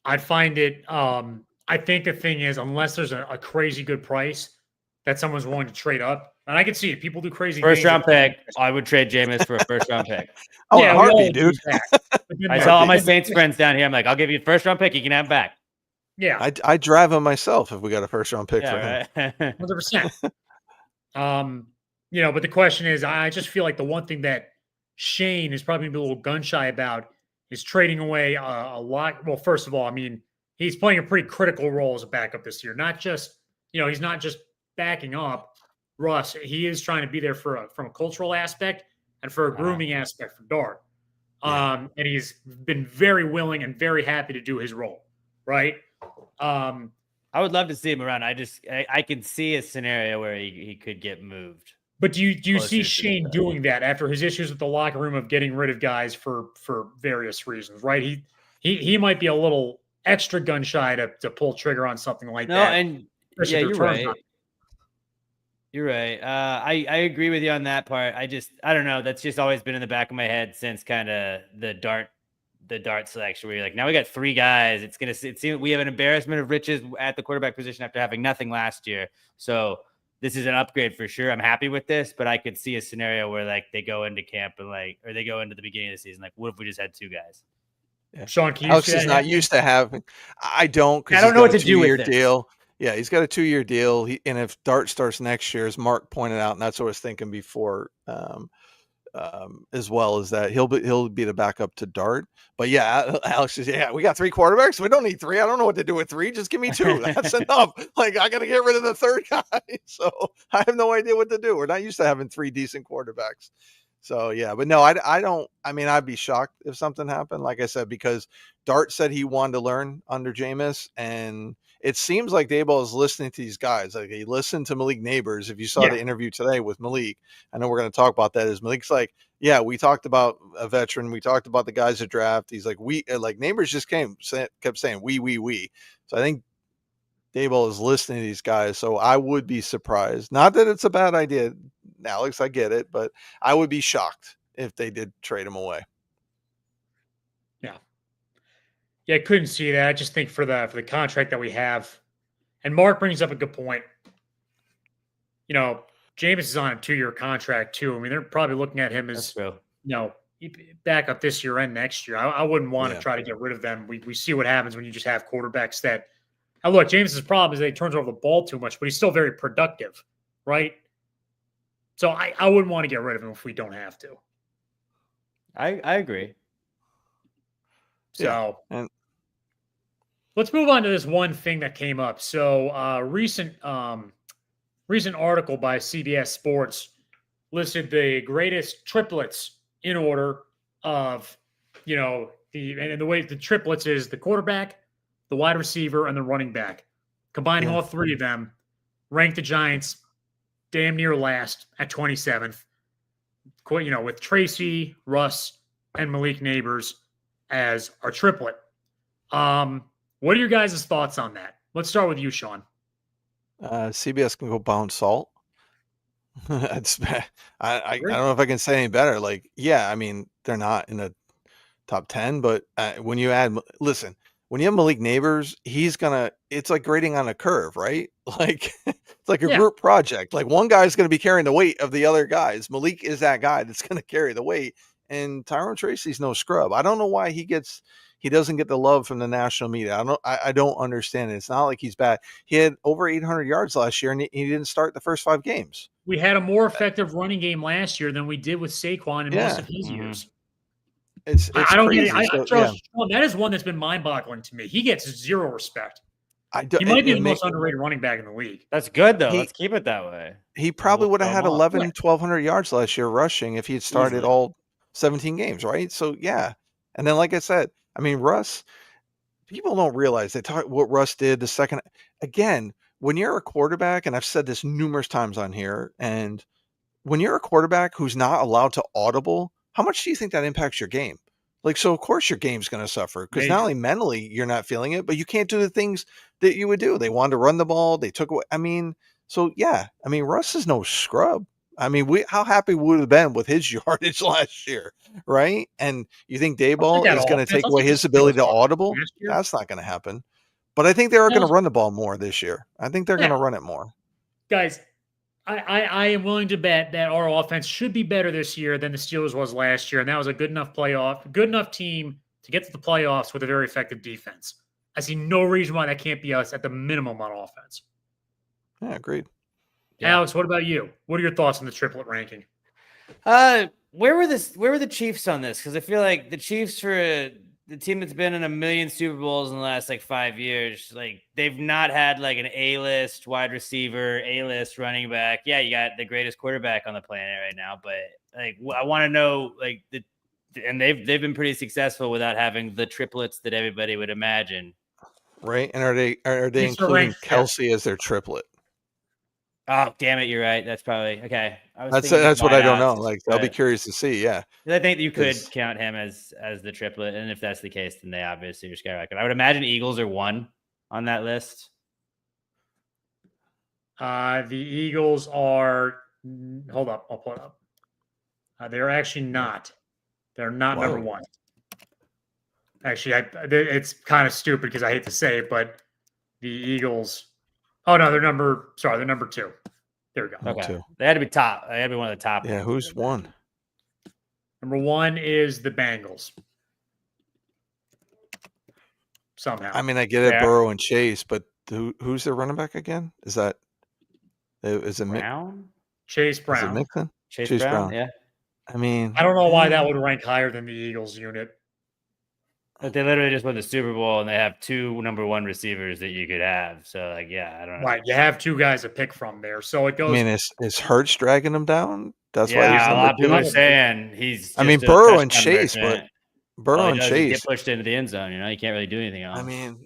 I'd find it. I think the thing is, unless there's a crazy good price that someone's willing to trade up, and I can see it. People do crazy first things. Round pick. I would trade Jameis for a first round pick. Oh, yeah, heartbeat, dude. I tell all my Saints friends down here, I'm like, I'll give you the first round pick. You can have him back. Yeah. I'd drive him myself if we got a first round pick for him. Right. 100%. You know, but the question is, I just feel like the one thing that Shane is probably a little gun shy about is trading away a lot. Well, first of all, I mean, he's playing a pretty critical role as a backup this year. Not just, he's not just backing up Russ. He is trying to be there from a cultural aspect and for a grooming aspect for Dart. And he's been very willing and very happy to do his role, right? I would love to see him around. I can see a scenario where he could get moved. But do you see Shane doing that after his issues with the locker room of getting rid of guys for various reasons, right? He might be a little extra gun shy to pull trigger on something like that. And yeah, you're right. You're right. I agree with you on that part. I don't know. That's just always been in the back of my head since kind of the dart selection where you're like, now we got 3 guys. It seems we have an embarrassment of riches at the quarterback position after having nothing last year. So this is an upgrade for sure. I'm happy with this, but I could see a scenario where like they go into camp and or they go into the beginning of the season. Like, what if we just had 2 guys? Yeah. Sean, can Alex is not used to having. I don't. I don't know what to do with this. Deal. Yeah, he's got a 2-year deal. And if Dart starts next year, as Mark pointed out, and that's what I was thinking before, as well as that he'll be the backup to Dart. But yeah, Alex says, yeah, we got 3 quarterbacks. We don't need 3. I don't know what to do with 3. Just give me 2. That's enough. Like, I got to get rid of the 3rd guy. So I have no idea what to do. We're not used to having 3 decent quarterbacks. So yeah, but no, I don't. I mean, I'd be shocked if something happened. Like I said, because Dart said he wanted to learn under Jameis, and it seems like Daboll is listening to these guys. Like, he listened to Malik Neighbors. If you saw the interview today with Malik, I know we're going to talk about that. Is Malik's like, yeah, we talked about a veteran. We talked about the guys at draft. He's like, Neighbors just kept saying we. So I think Daboll is listening to these guys. So I would be surprised. Not that it's a bad idea, Alex, I get it, but I would be shocked if they did trade him away. Yeah, I couldn't see that. I just think for the contract that we have, and Mark brings up a good point. Jameis is on a 2-year contract too. I mean, they're probably looking at him as back up this year and next year. I wouldn't want to try to get rid of them. We see what happens when you just have quarterbacks that. Now look, Jameis's problem is that he turns over the ball too much, but he's still very productive, right? So I wouldn't want to get rid of him if we don't have to. I agree. So let's move on to this one thing that came up. So recent article by CBS Sports listed the greatest triplets in order of, and the way the triplets is the quarterback, the wide receiver, and the running back. Combining all 3 of them, ranked the Giants damn near last at 27th. With Tracy, Russ, and Malik Neighbors as our triplet. What are your guys' thoughts on that? Let's start with you, Sean. CBS can go pound salt. I don't know if I can say any better. Like, yeah, I mean, they're not in the top 10, but when you have Malik Neighbors, it's like grading on a curve, right? Like, it's like a group project. Like, one guy's going to be carrying the weight of the other guys. Malik is that guy that's going to carry the weight. And Tyrone Tracy's no scrub. I don't know why he doesn't get the love from the national media. I don't understand it. It's not like he's bad. He had over 800 yards last year, and he didn't start the first 5 games. We had a more effective running game last year than we did with Saquon in most of his years. It's I don't crazy. get it. Sean, that is one that's been mind-boggling to me. He gets 0 respect. He might be the most underrated running back in the league. That's good, though. Let's keep it that way. He probably would have had 1,200 yards last year rushing if he had started all 17 games, right? So, yeah. And then, like I said, I mean, Russ, people don't realize they talk what Russ did the second. Again, when you're a quarterback, and I've said this numerous times on here, and when you're a quarterback who's not allowed to audible, how much do you think that impacts your game? Like, so of course your game's going to suffer because not only mentally you're not feeling it, but you can't do the things that you would do. They wanted to run the ball. They took away. I mean, so yeah, I mean, Russ is no scrub. I mean, how happy we would have been with his yardage last year, right? And you think Daboll is going to take away his ability to audible? That's not going to happen. But I think they are going to run the ball more this year. I think they're going to run it more. Guys, I am willing to bet that our offense should be better this year than the Steelers was last year, and that was a good enough team to get to the playoffs with a very effective defense. I see no reason why that can't be us at the minimum on offense. Yeah, agreed. Alex, what about you? What are your thoughts on the triplet ranking? Where were the Chiefs on this? Because I feel like the Chiefs for the team that's been in a million Super Bowls in the last like 5 years, like they've not had like an A-list wide receiver, A-list running back. Yeah, you got the greatest quarterback on the planet right now, but like I want to know like and they've been pretty successful without having the triplets that everybody would imagine. Right? And are they These are including ranked fifth. Kelsey as their triplet? Oh, damn it, you're right. That's probably okay. I was That's thinking what I don't know. wideouts, Like I'll be but curious to see. Yeah. I think you could 'Cause- count him as the triplet, and if that's the case, then they obviously are skyrocketing. I would imagine Eagles are 1 on that list. The Eagles are. Hold up, I'll pull it up. They're actually not. They're not number Wow. 1. Actually, it's kind of stupid because I hate to say it, but the Eagles. Oh no, they're number 2. There we go. Okay, too. they had to be top. They had to be one of the top. Yeah. ones. Who's one? Number 1 is the Bengals. Somehow. I mean, I get it, Fair. Burrow and Chase, but who's their running back again? Is it Brown? Chase Is it Brown. Mixon? Chase Chase Brown? Brown. Yeah. I mean, I don't know why that would rank higher than the Eagles unit. But they literally just won the Super Bowl and they have 2 number 1 receivers that you could have. So like, yeah, I don't know. Right. You have 2 guys to pick from there. So it goes. I mean, is Hurts dragging them down? That's why Yeah, he's a number lot of people 2. are saying he's. I mean, just a Burrow and touchdown Chase, merchant. but Burrow All he and does is Chase. get pushed into the end zone. You know, you can't really do anything else.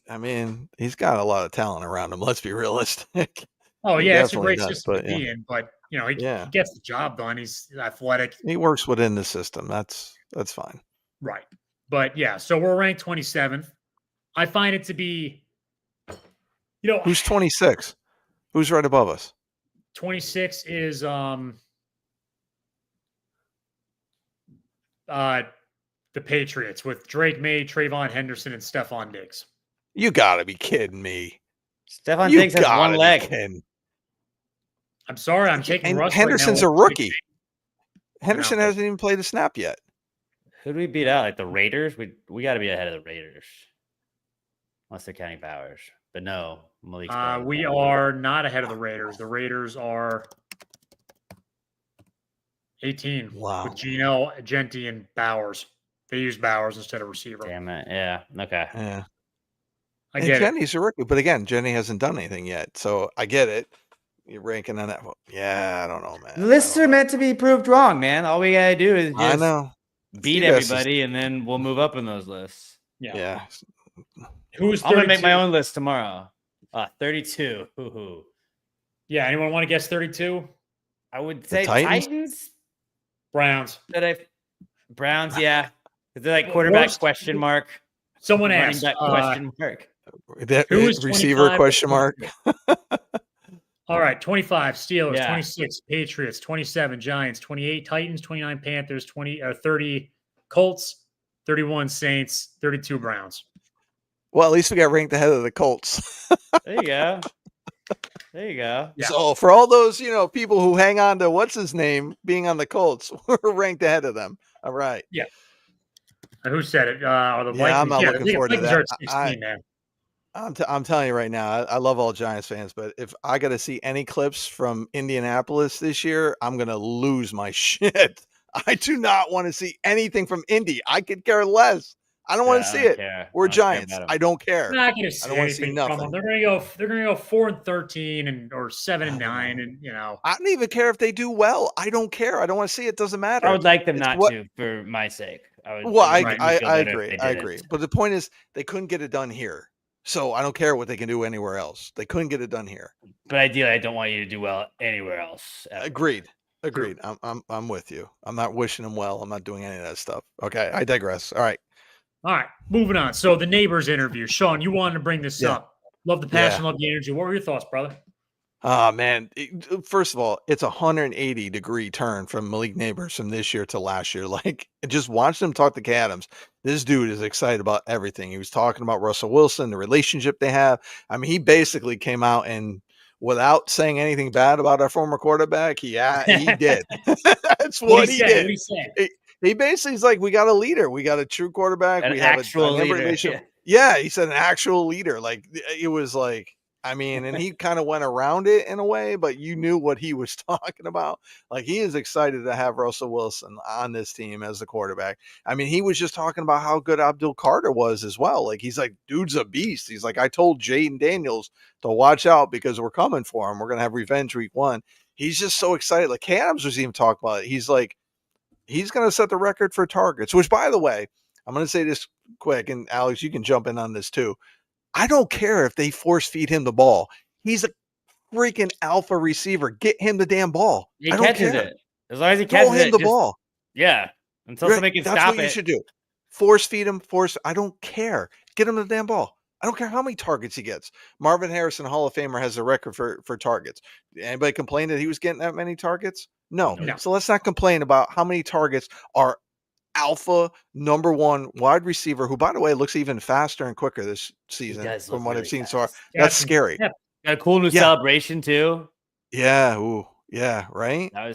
I mean, he's got a lot of talent around him. Let's be realistic. Oh He yeah, it's a definitely great does, system to but, yeah. be in, but he Yeah. gets the job done. He's athletic, He works within the system. That's fine. right? But yeah, so we're ranked 27th. I find it to be, Who's 26? Who's right above us? 26 is the Patriots with Drake May, Trayvon Henderson, and Stephon Diggs. You gotta be kidding me. Stephon You Diggs has gotta one be leg. kidding. I'm sorry, I'm taking And Russ. Henderson's right now. a rookie. Henderson there. hasn't even played a snap yet. Who do we beat out? Like the Raiders? We got to be ahead of the Raiders. Unless they're counting Bowers. But no, Malik's better than We Bowers. are not ahead of the Raiders. The Raiders are 18 Wow. with Geno, Genti, and Bowers. They use Bowers instead of receiver. Damn it. Yeah. Okay. Yeah. I And get it. Jenny's a rookie, but again, Jenny hasn't done anything yet. So I get it. You're ranking on that. Yeah, I don't know, man. The lists are meant to be proved wrong, man. All we got to do is I just know. beat Steve has to- everybody, and then we'll move up in those lists. Yeah. Who's 32? I'm going to make my own list tomorrow. 32. Hoo-hoo. Yeah, anyone want to guess 32? I would say Titans? Titans. Browns. Browns, yeah. Is it like quarterback Worst- question mark? Someone Running asked. back question mark. That Who is receiver 25? question mark. All right, 25 Steelers, Yeah. 26 Patriots, 27 Giants, 28 Titans, 29 Panthers, 30 Colts, 31 Saints, 32 Browns. Well, at least we got ranked ahead of the Colts. There you go. There you go. Yeah. So for all those, people who hang on to what's his name being on the Colts, we're ranked ahead of them. All right. Who said it? The Yeah, Vikings. I'm not the looking forward to Vikings that. are at 16 now. I'm telling you right now, I love all Giants fans, but if I got to see any clips from Indianapolis this year, I'm going to lose my shit. I do not want to see anything from Indy. I could care less. I don't want to see it. We're Giants. I don't care. I'm not going to see don't wanna see anything from them. nothing. They're going to go 4-13 or 7-9, and I don't even care if they do well. I don't care. I don't want to see it. Doesn't matter. I would like them It's not what- to for my sake. Well, I would make me feel better if agree. they I didn't. agree. But the point is, they couldn't get it done here. So I don't care what they can do anywhere else. They couldn't get it done here. But ideally, I don't want you to do well anywhere else. ever. Agreed. I'm with you. I'm not wishing them well. I'm not doing any of that stuff. Okay, I digress. All right. All right, moving on. So the neighbors interview. Sean, you wanted to bring this Yeah. up. Love the passion, love the energy. What were your thoughts, brother? Oh man. First of all, it's a 180-degree turn from Malik Neighbors from this year to last year. Like, just watch them talk to K. Adams. This dude is excited about everything. He was talking about Russell Wilson, the relationship they have. I mean, he basically came out and without saying anything bad about our former quarterback, he did. That's what he said? did. What he said? He basically is like, we got a leader. We got a true quarterback. An we have actual a dynamic leader. relationship. Yeah, he said an actual leader. Like, it was like, I mean, and he kind of went around it in a way, but you knew what he was talking about. Like, he is excited to have Russell Wilson on this team as the quarterback. I mean, he was just talking about how good Abdul Carter was as well. Like, he's like, dude's a beast. He's like, I told Jaden Daniels to watch out because we're coming for him. We're going to have revenge week 1. He's just so excited. Like, Kay Adams was even talking about it. He's like, he's going to set the record for targets, which, by the way, I'm going to say this quick, and Alex, you can jump in on this too. I don't care if they force feed him the ball. He's a freaking alpha receiver. Get him the damn ball. He I don't catches care. it. As long as he Throw catches him it, the just, ball. yeah. Until Right. somebody can That's stop what you it. should do. Force feed him. I don't care. Get him the damn ball. I don't care how many targets he gets. Marvin Harrison, Hall of Famer, has a record for targets. Anybody complain that he was getting that many targets? No. No. So let's not complain about how many targets are alpha number 1 wide receiver, who, by the way, looks even faster and quicker this season does from look what really I've seen so far. fast. That's scary. Yeah. Got a cool new Yeah. celebration too. Yeah. Ooh. Yeah. Right. That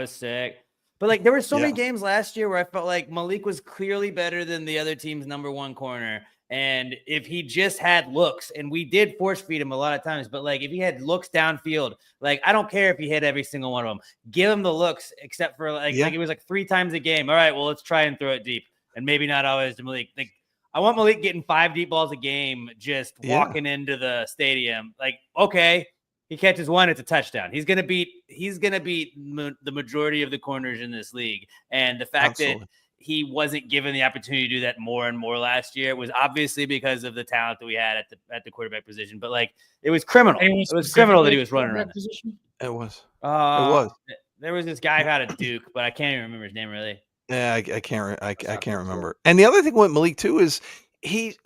was sick. But like, there were so many Yeah. games last year where I felt like Malik was clearly better than the other team's number 1 corner. And if he just had looks, and we did force feed him a lot of times, but like if he had looks downfield, like I don't care if he hit every single one of them. Give him the looks, except for like it was like 3 times a game. All right, well, let's try and throw it deep, and maybe not always to Malik. Like, I want Malik getting 5 deep balls a game, just walking into the stadium. Like, okay, he catches 1, it's a touchdown. He's gonna beat the majority of the corners in this league, and the fact that he wasn't given the opportunity to do that more and more last year was obviously because of the talent that we had at the quarterback position. But like, it was criminal. It was criminal that he was running around. Position? It was. There was this guy out of Duke, but I can't even remember his name really. Yeah, I can't remember. And the other thing with Malik too is he's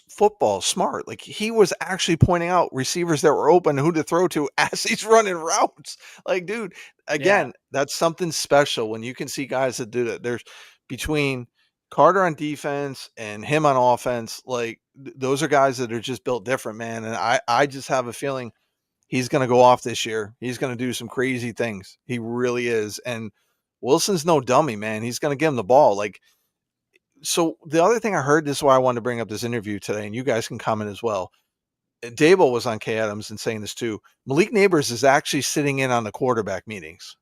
football smart. Like, he was actually pointing out receivers that were open, who to throw to as he's running routes. Like, dude, again, that's something special when you can see guys that do that. There's between Carter on defense and him on offense, like those are guys that are just built different, man. And I just have a feeling he's going to go off this year. He's going to do some crazy things. He really is. And Wilson's no dummy, man. He's going to give him the ball. Like, so the other thing I heard, this is why I wanted to bring up this interview today, and you guys can comment as well. Dable was on Kay Adams and saying this too. Malik Neighbors is actually sitting in on the quarterback meetings.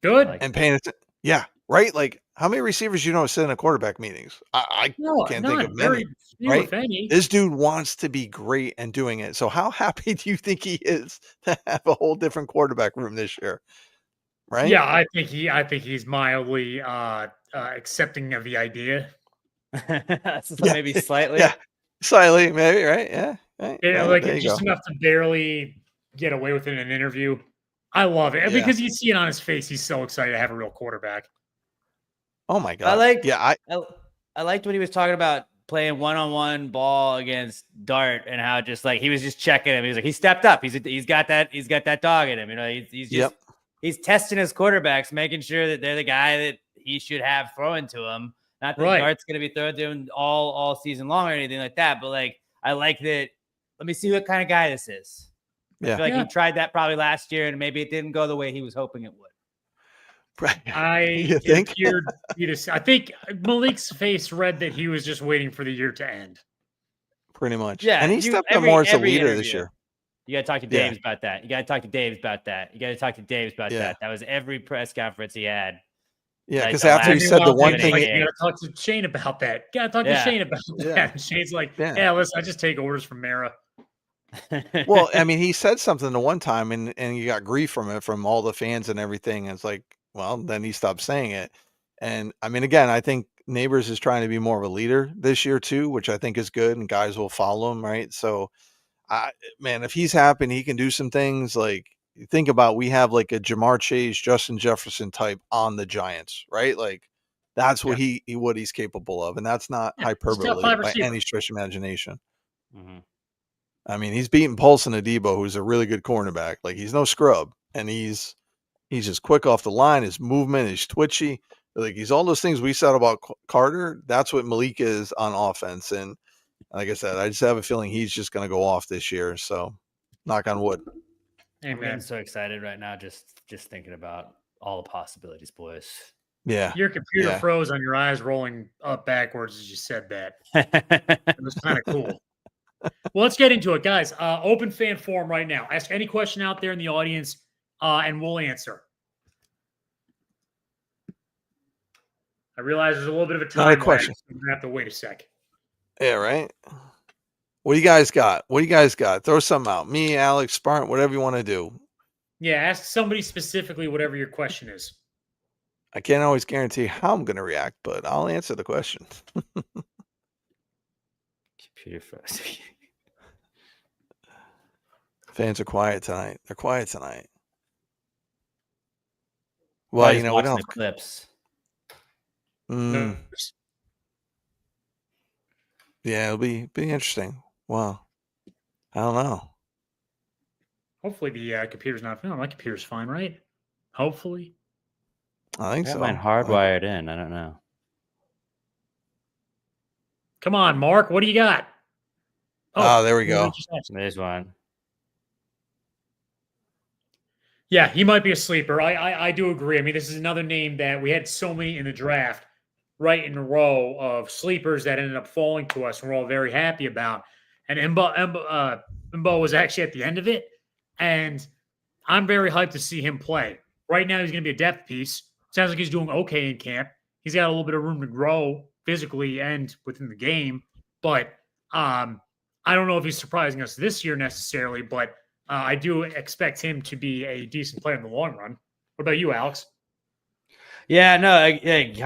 Good. And paying attention. Yeah, right? Like, how many receivers sit in a quarterback meetings? I can't think of many. Right? This dude wants to be great and doing it. So how happy do you think he is to have a whole different quarterback room this year? Right? Yeah, I think he's mildly accepting of the idea. Maybe slightly. Yeah, slightly, maybe, right? Yeah. Right. Yeah, like just enough to barely get away with it in an interview. I love it because you see it on his face. He's so excited to have a real quarterback. Oh my god! I liked when he was talking about playing one-on-one ball against Dart and how just like he was just checking him. He was like, he stepped up. He's got that dog in him. You know, he's testing his quarterbacks, making sure that they're the guy that he should have throwing to him. Not that Dart's going to be throwing to him all season long or anything like that, but like, I like that. Let me see what kind of guy this is. I feel like he tried that probably last year, and maybe it didn't go the way he was hoping it would. Right. I think Malik's face read that he was just waiting for the year to end. Pretty much. Yeah. And he stepped up more as a leader this year. You got to talk to Daves about that. You got to talk to Daves about that. You got to talk to Daves about that. That was every press conference he had. Yeah, because after he said the one thing, you got to talk to Shane about that. You got to talk to Shane about that. And Shane's like, yeah, listen, I just take orders from Mara. Well, I mean, he said something the one time, and you got grief from it from all the fans and everything. And it's like, well, then he stopped saying it. And I mean, again, I think Neighbors is trying to be more of a leader this year too, which I think is good, and guys will follow him, right? So, man, if he's happy and he can do some things, like, think about, we have like a Jamar Chase, Justin Jefferson type on the Giants, right? Like, that's what what he's capable of, and that's not hyperbole by any stretch of imagination. Mm-hmm. I mean, he's beating Paulson Adebo, who's a really good cornerback. Like, he's no scrub, and he's just quick off the line. His movement is twitchy. Like, he's all those things we said about Carter. That's what Malik is on offense. And like I said, I just have a feeling he's just going to go off this year. So, knock on wood. I'm getting so excited right now, just thinking about all the possibilities, boys. Yeah. Your computer froze on your eyes rolling up backwards as you said that. It was kind of cool. Well, let's get into it, guys. Open fan forum right now. Ask any question out there in the audience, and we'll answer. I realize there's a little bit of a Not a time lag, question. so I'm gonna have to wait a sec. Yeah, right. What do you guys got? What do you guys got? Throw something out. Me, Alex, Spartan, whatever you want to do. Yeah, ask somebody specifically whatever your question is. I can't always guarantee how I'm going to react, but I'll answer the question. Computer froze. Fans are quiet tonight. They're quiet tonight. Well, Well, he's we watching don't. the clips. Mm, yeah, it'll be interesting. Wow. I don't know. Hopefully the computer's not. No, my computer's fine, right? Hopefully. I think I got so. mine hardwired in. I don't know. Come on, Mark. What do you got? Oh, there we go. There's one. Yeah, he might be a sleeper. I do agree. I mean, this is another name that we had so many in the draft right in a row of sleepers that ended up falling to us, and we're all very happy about. And Imbo was actually at the end of it, and I'm very hyped to see him play. Right now, he's going to be a depth piece. Sounds like he's doing okay in camp. He's got a little bit of room to grow physically and within the game, but I don't know if he's surprising us this year necessarily, but I do expect him to be a decent player in the long run. What about you, Alex? Yeah, no,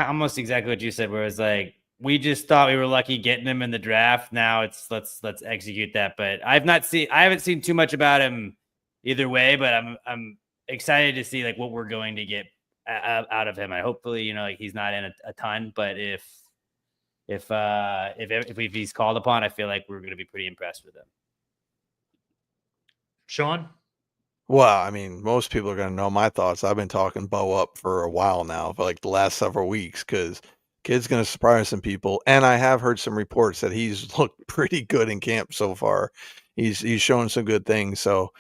almost exactly what you said. Where it's like we just thought we were lucky getting him in the draft. Now it's let's execute that. But I haven't seen too much about him either way. But I'm excited to see like what we're going to get out of him. I hopefully like he's not in a ton, but if he's called upon, I feel like we're going to be pretty impressed with him. Sean? Well, I mean, most people are going to know my thoughts. I've been talking Bo up for a while now, for like the last several weeks, because kid's going to surprise some people. And I have heard some reports that he's looked pretty good in camp so far. He's shown some good things. So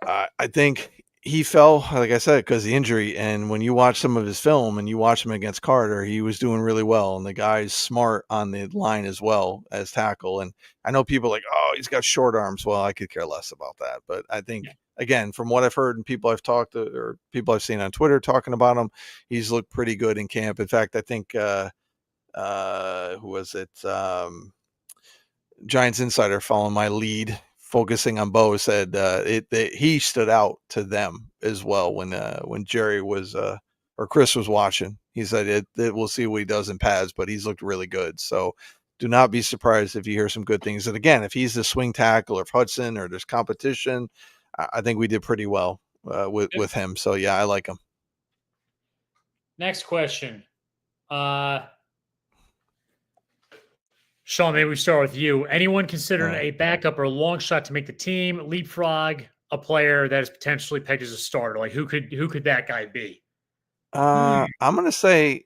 I think he fell, like I said, because the injury. And when you watch some of his film and you watch him against Carter, he was doing really well. And the guy's smart on the line as well as tackle. And I know people are like, oh, he's got short arms. Well, I could care less about that. But I think, again, from what I've heard and people I've talked to or people I've seen on Twitter talking about him, he's looked pretty good in camp. In fact, I think, who was it? Giants Insider, following my lead, focusing on Bo, said he stood out to them as well when Jerry was or Chris was watching. He said we'll see what he does in pads, but he's looked really good. So do not be surprised if you hear some good things. And again, if he's the swing tackle or if Hudson or there's competition, I think we did pretty well with him. So yeah, I like him. Next question. Sean, maybe we start with you. Anyone considered a backup or a long shot to make the team, leapfrog a player that is potentially pegged as a starter? Like who could that guy be? I'm gonna say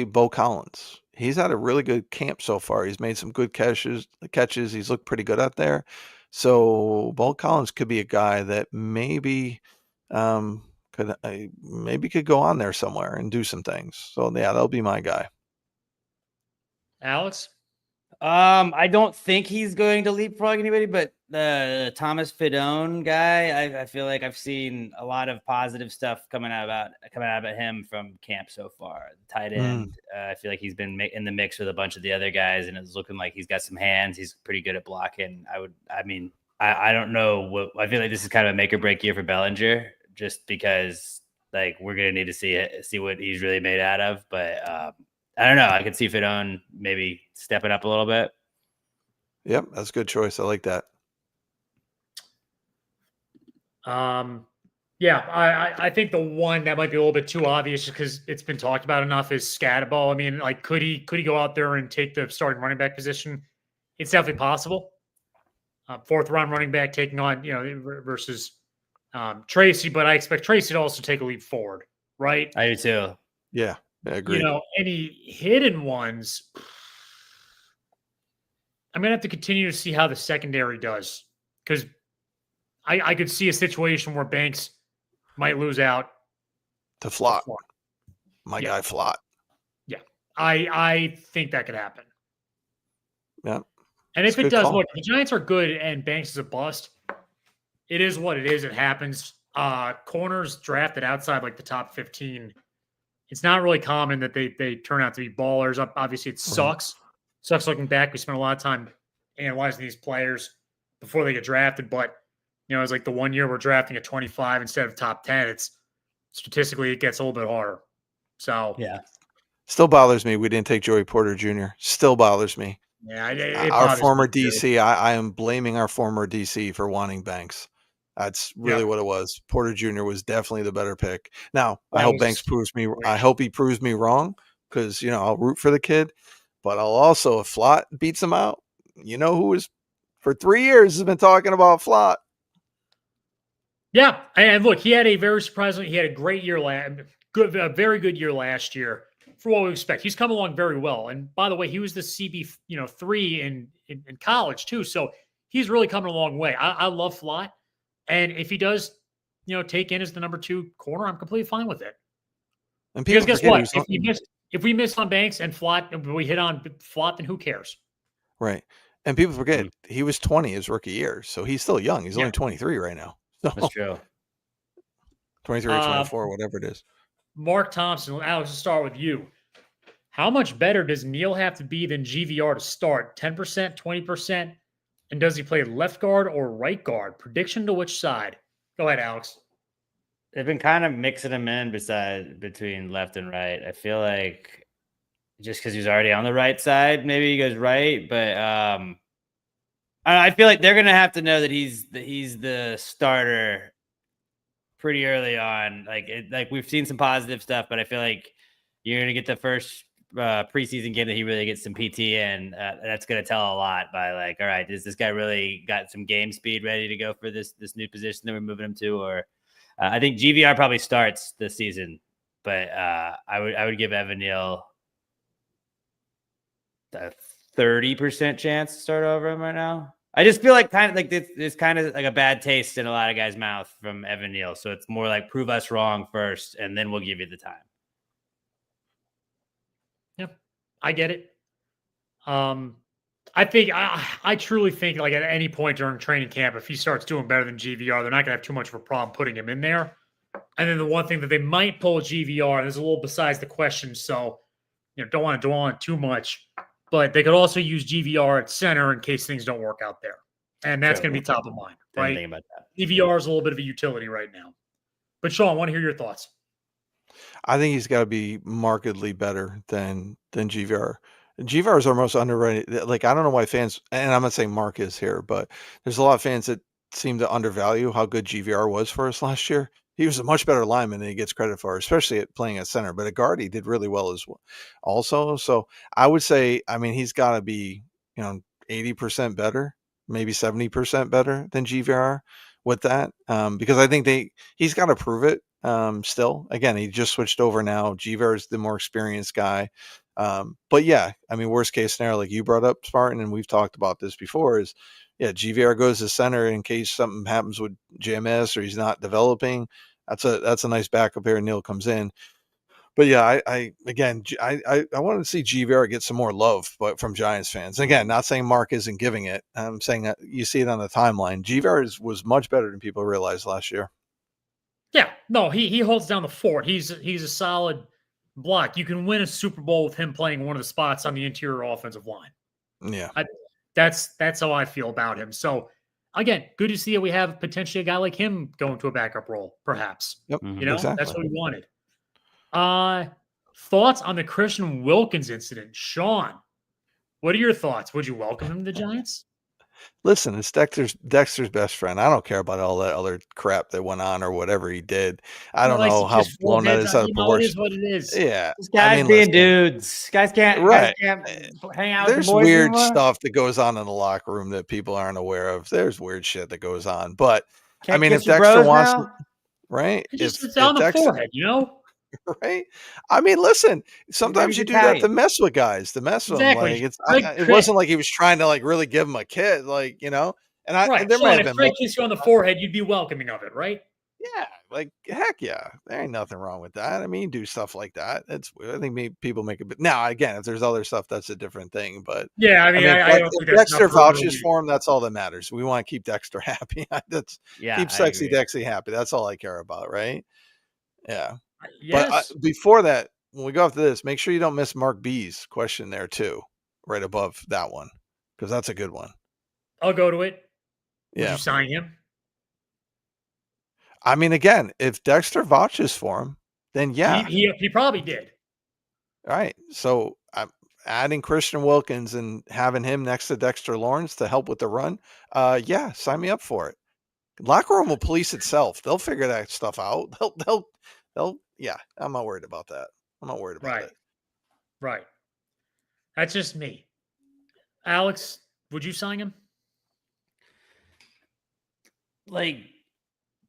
Bo Collins. He's had a really good camp so far. He's made some good catches. He's looked pretty good out there. So Bo Collins could be a guy that maybe could go on there somewhere and do some things. So yeah, that'll be my guy. Alex? I don't think he's going to leapfrog anybody, but the Thomas Fidone guy, I feel like I've seen a lot of positive stuff coming out about him from camp so far. The tight end, I feel like he's been in the mix with a bunch of the other guys, and it's looking like he's got some hands. He's pretty good at blocking. I don't know what I feel like. This is kind of a make or break year for Bellinger, just because like we're gonna need to see what he's really made out of, but. I don't know. I could see Fidone maybe stepping up a little bit. Yep, that's a good choice. I like that. Yeah, I think the one that might be a little bit too obvious just because it's been talked about enough is Skattebo. I mean, like, could he go out there and take the starting running back position? It's definitely possible. Fourth round running back taking on, versus Tracy, but I expect Tracy to also take a leap forward, right? I do too. Yeah. I agree. Any hidden ones, I'm going to have to continue to see how the secondary does because I could see a situation where Banks might lose out to Flott. My guy Flott. Yeah. I think that could happen. Yeah. And It's if a it good does, call. look, the Giants are good and Banks is a bust. It is what it is. It happens. Corners drafted outside like the top 15. It's not really common that they turn out to be ballers. Obviously, it sucks. Sucks looking back. We spent a lot of time analyzing these players before they get drafted. But, it's like the 1 year we're drafting at 25 instead of top 10. It's statistically, it gets a little bit harder. So, Yeah. Still bothers me we didn't take Joey Porter Jr. Still bothers me. yeah, it Our bothers former me too. DC, I am blaming our former DC for wanting Banks. That's really what it was. Porter Jr. was definitely the better pick. Now, I hope Banks proves me. I hope he proves me wrong because I'll root for the kid, but I'll also if Flott beats him out. Who is for 3 years has been talking about Flott. Yeah, and look, he had a very surprisingly, he had a great year a very good year last year for what we expect. He's come along very well, and by the way, he was the CB 3 in college too, so he's really coming a long way. I love Flott, and if he does, take in as the number 2 corner, I'm completely fine with it. And because guess what? If we miss on Banks and Flott, and we hit on Flott, then who cares? Right, and people forget he was 20 his rookie year, so he's still young. He's only 23 right now. So. That's true. 23 or 24, whatever it is. Mark Thompson, Alex, let's start with you. How much better does Neal have to be than GVR to start? 10%, 20%? And does he play left guard or right guard? Prediction to which side? Go ahead, Alex. They've been kind of mixing him in between left and right. I feel like just because he's already on the right side, maybe he goes right. But I feel like they're going to have to know that he's the starter pretty early on. Like we've seen some positive stuff, but I feel like you're going to get the first preseason game that he really gets some PT in. That's going to tell a lot by all right, does this guy really got some game speed ready to go for this new position that we're moving him to? Or I think GVR probably starts this season, but I would give Evan Neal a 30% chance to start over him right now. I just feel like it's kind of like a bad taste in a lot of guys' mouth from Evan Neal. So it's more like prove us wrong first, and then we'll give you the time. Yep, I get it. I think I truly think at any point during training camp, if he starts doing better than GVR, they're not gonna have too much of a problem putting him in there. And then the one thing that they might pull GVR, and this is a little besides the question, so don't want to dwell on it too much. But they could also use GVR at center in case things don't work out there. And that's going to be top of mind, right? Think about that. GVR is a little bit of a utility right now. But Sean, I want to hear your thoughts. I think he's got to be markedly better than GVR. GVR is our most underrated. I don't know why fans, and I'm not saying Mark is here, but there's a lot of fans that seem to undervalue how good GVR was for us last year. He was a much better lineman than he gets credit for, especially at playing at center. But at guard, he did really well as well. Also, so I would say, he's got to be 80% better, maybe 70% better than GVR with that, because I think he's got to prove it. Still, again, he just switched over now. GVR is the more experienced guy. But yeah, worst case scenario, like you brought up, Spartan, and we've talked about this before, is GVR goes to center in case something happens with JMS or he's not developing. That's a nice backup here. Neal comes in. But yeah, I wanted to see GVR get some more love, but from Giants fans. Again, not saying Mark isn't giving it. I'm saying that you see it on the timeline. GVR was much better than people realized last year. Yeah, no, he holds down the fort. He's a solid block. You can win a Super Bowl with him playing one of the spots on the interior offensive line. Yeah. That's how I feel about him. So again, good to see that we have potentially a guy like him going to a backup role, perhaps. Yep. Exactly. That's what we wanted. Thoughts on the Christian Wilkins incident, Sean? What are your thoughts? Would you welcome him to the Giants? Listen, it's Dexter's best friend. I don't care about all that other crap that went on or whatever he did. I don't know how blown that is out of proportion. It is what it is. Yeah, These guys being dudes. Guys can't hang out. There's with the boys weird anymore. stuff that goes on in the locker room that people aren't aware of. There's weird shit that goes on. But Can't if kiss your Dexter bros wants, now? right? It just it's on the Dexter, forehead, right? Listen, sometimes you do that to mess with guys, to mess with them. It wasn't like he was trying to really give him a kid, And there might have been if Craig kissed you on the forehead, you'd be welcoming of it, right? Yeah, like heck yeah, there ain't nothing wrong with that. I mean, do stuff like that. I think people make it. But now again, if there's other stuff, that's a different thing. But Yeah, I I mean, mean, I don't think if that's enough Dexter for a vouches movie. for him, that's all that matters. We want to keep Dexter happy. That's Yeah, keep I sexy agree. Dexy happy. That's all I care about, right? Yeah. But Yes, before that, when we go after this, make sure you don't miss Mark B's question there too, right above that one, because that's a good one. I'll go to it. Would you Yeah. sign him? I mean, again, if Dexter vouches for him, then yeah. He probably did. All right. So I'm adding Christian Wilkins and having him next to Dexter Lawrence to help with the run. Yeah, sign me up for it. Locker room will police itself. They'll figure that stuff out. Yeah, I'm not worried about that. I'm not worried about Right, it. right. That's just me. Alex, would you sign him? Like,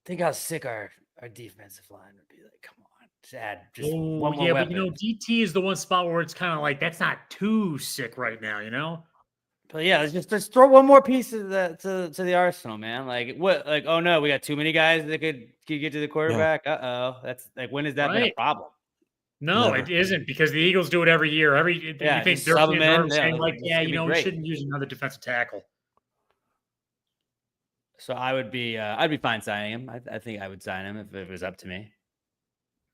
think how sick our defensive line would be. Like, come on, just add just Oh, one more yeah, weapon. but DT is the one spot where it's kind of like that's not too sick right now, you know? But yeah, let's throw one more piece of that to the arsenal, man. Like what? Like, oh no, we got too many guys that could get to the quarterback. That's like, when has that been a Right. problem? No, Never. it isn't because the Eagles do it every year. You Yeah, think just they're sub 'em in. nervous Yeah, saying like, it's yeah, gonna be we great. shouldn't use another defensive tackle. So I'd be fine signing him. I think I would sign him if it was up to me.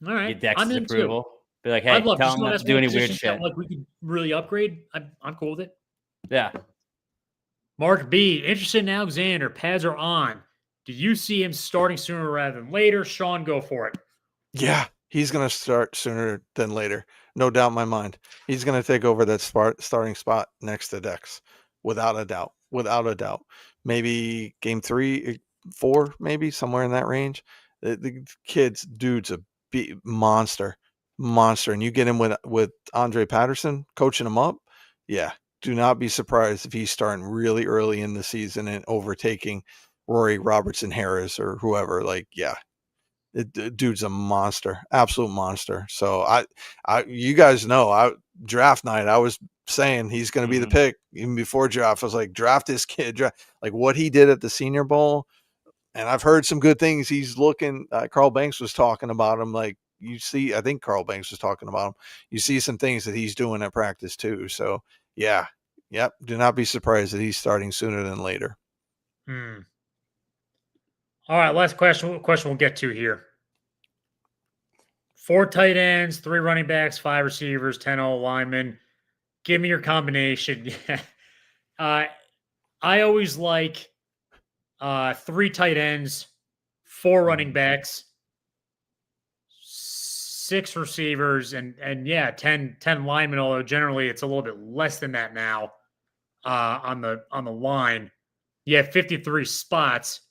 All right, Get Dex's I'm in too. approval. Be like, I'd hey, love tell just him know not that's to do one any weird position shit. that like we could really upgrade. I'm cool with it. Yeah. Mark B, interested in Alexander. Pads are on. Do you see him starting sooner rather than later? Sean, go for it. Yeah, he's going to start sooner than later. No doubt in my mind. He's going to take over that starting spot next to Dex, without a doubt. Without a doubt. Maybe game 3, 4, maybe somewhere in that range. The dude's a monster, and you get him with Andre Patterson coaching him up. Yeah, do not be surprised if he's starting really early in the season and overtaking Rory Robertson Harris or whoever. Like, yeah, dude's a monster, absolute monster. So you guys know, draft night, I was saying he's going to be the pick even before draft. I was like, draft this kid, like what he did at the Senior Bowl. And I've heard some good things. He's looking, Carl Banks was talking about him. Like I think Carl Banks was talking about him. You see some things that he's doing at practice too. So yeah. Yep. Do not be surprised that he's starting sooner than later. All right, last question. What question we'll get to here? 4 tight ends, 3 running backs, 5 receivers, 10 all linemen. Give me your combination. I always like 3 tight ends, 4 running backs, 6 receivers, and yeah, 10 linemen. Although generally it's a little bit less than that now on the line. You have 53 spots.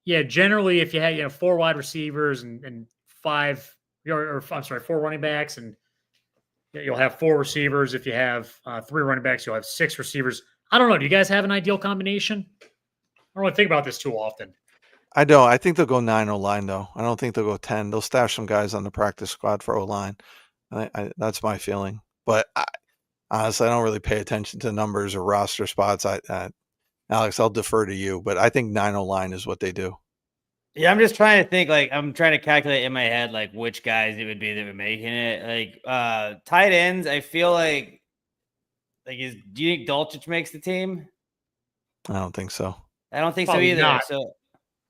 Yeah, generally, if you had 4 wide receivers and 5, or I'm sorry, 4 running backs, and you'll have 4 receivers. If you have 3 running backs, you'll have 6 receivers. I don't know. Do you guys have an ideal combination? I don't really think about this too often. I don't. I think they'll go 9 O-line though. I don't think they'll go 10. They'll stash some guys on the practice squad for O-line. That's my feeling. But honestly, I don't really pay attention to numbers or roster spots. Alex, I'll defer to you, but I think 9 O-line is what they do. Yeah, I'm just trying to think. Like, I'm trying to calculate in my head like which guys it would be that were making it. Like tight ends, I feel like do you think Dulcich makes the team? I don't think so. I don't think Probably so either. not. So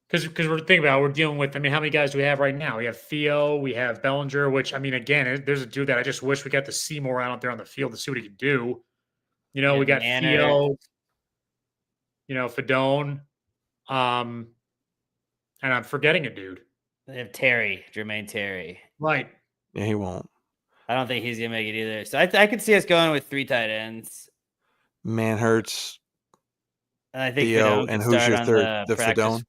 Because we're thinking about we're dealing with. I mean, how many guys do we have right now? We have Theo, we have Bellinger. Which I mean, again, there's a dude that I just wish we got to see more out there on the field to see what he could do. We got Theo, Fedone, and I'm forgetting a dude. they have Jermaine Terry. Right. Yeah, he won't. I don't think he's gonna make it either. So I could see us going with 3 tight ends. Manhurts, And I think Theo, Fedone and could who's start your on third? The Fedone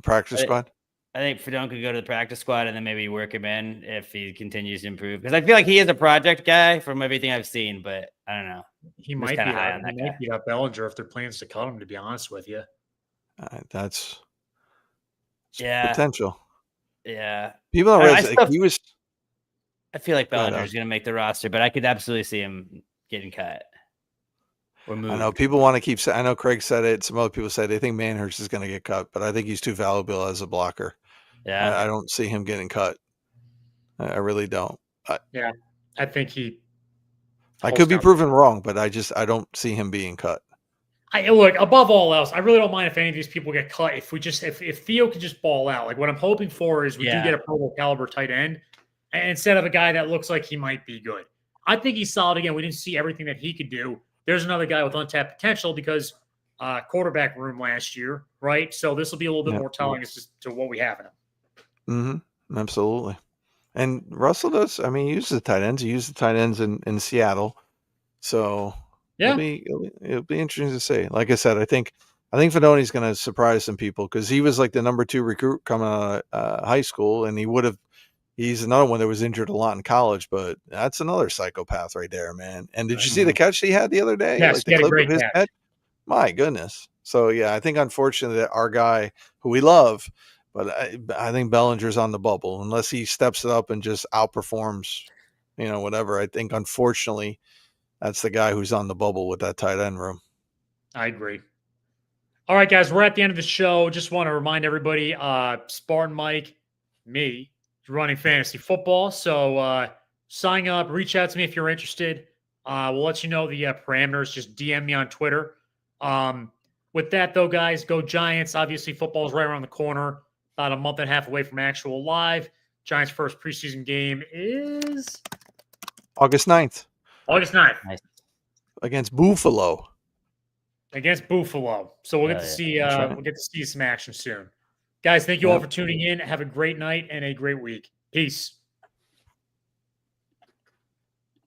practice squad. I think Fedone could go to the practice squad and then maybe work him in if he continues to improve. Because I feel like he is a project guy from everything I've seen, but I don't know. He might be up Bellinger if their plans to cut him, to be honest with you. That's Yeah. potential. Yeah. People don't realize he was. I feel like Bellinger is going to make the roster, but I could absolutely see him getting cut or moved. I know people want to keep saying. I know Craig said it. Some other people said they think Manhurst is going to get cut, but I think he's too valuable as a blocker. Yeah. I don't see him getting cut. I really don't. Yeah, I think I could be proven wrong, but I don't see him being cut. Look, above all else, I really don't mind if any of these people get cut. If Theo can just ball out, like what I'm hoping for is we do get a Pro Bowl caliber tight end instead of a guy that looks like he might be good. I think he's solid. Again, we didn't see everything that he could do. There's another guy with untapped potential because quarterback room last year, right? So this will be a little bit more telling as to what we have in him. Mm-hmm. Absolutely. And Russell does. I mean, he uses the tight ends. He used the tight ends in Seattle. So Yeah, it'll be interesting to see. Like I said, I think Fidoni's going to surprise some people because he was like the number 2 recruit coming out of high school, and he's another one that was injured a lot in college. But that's another psychopath right there, man. And did you see the catch he had the other day? Yes, Like the clip of his catch? My goodness. So yeah, I think unfortunately that our guy who we love, but I think Bellinger's on the bubble unless he steps it up and just outperforms, whatever. I think unfortunately that's the guy who's on the bubble with that tight end room. I agree. All right, guys, we're at the end of the show. Just want to remind everybody, Spartan Mike, me, running fantasy football. So sign up, reach out to me if you're interested. We'll let you know the parameters. Just DM me on Twitter. With that, though, guys, go Giants. Obviously, football is right around the corner, about a month and a half away from actual live. Giants' first preseason game is August 9th. August 9th. Nice. Against Buffalo. Against Buffalo. So we'll get to see we'll get to see some action soon. Guys, thank you all for tuning in. Have a great night and a great week. Peace.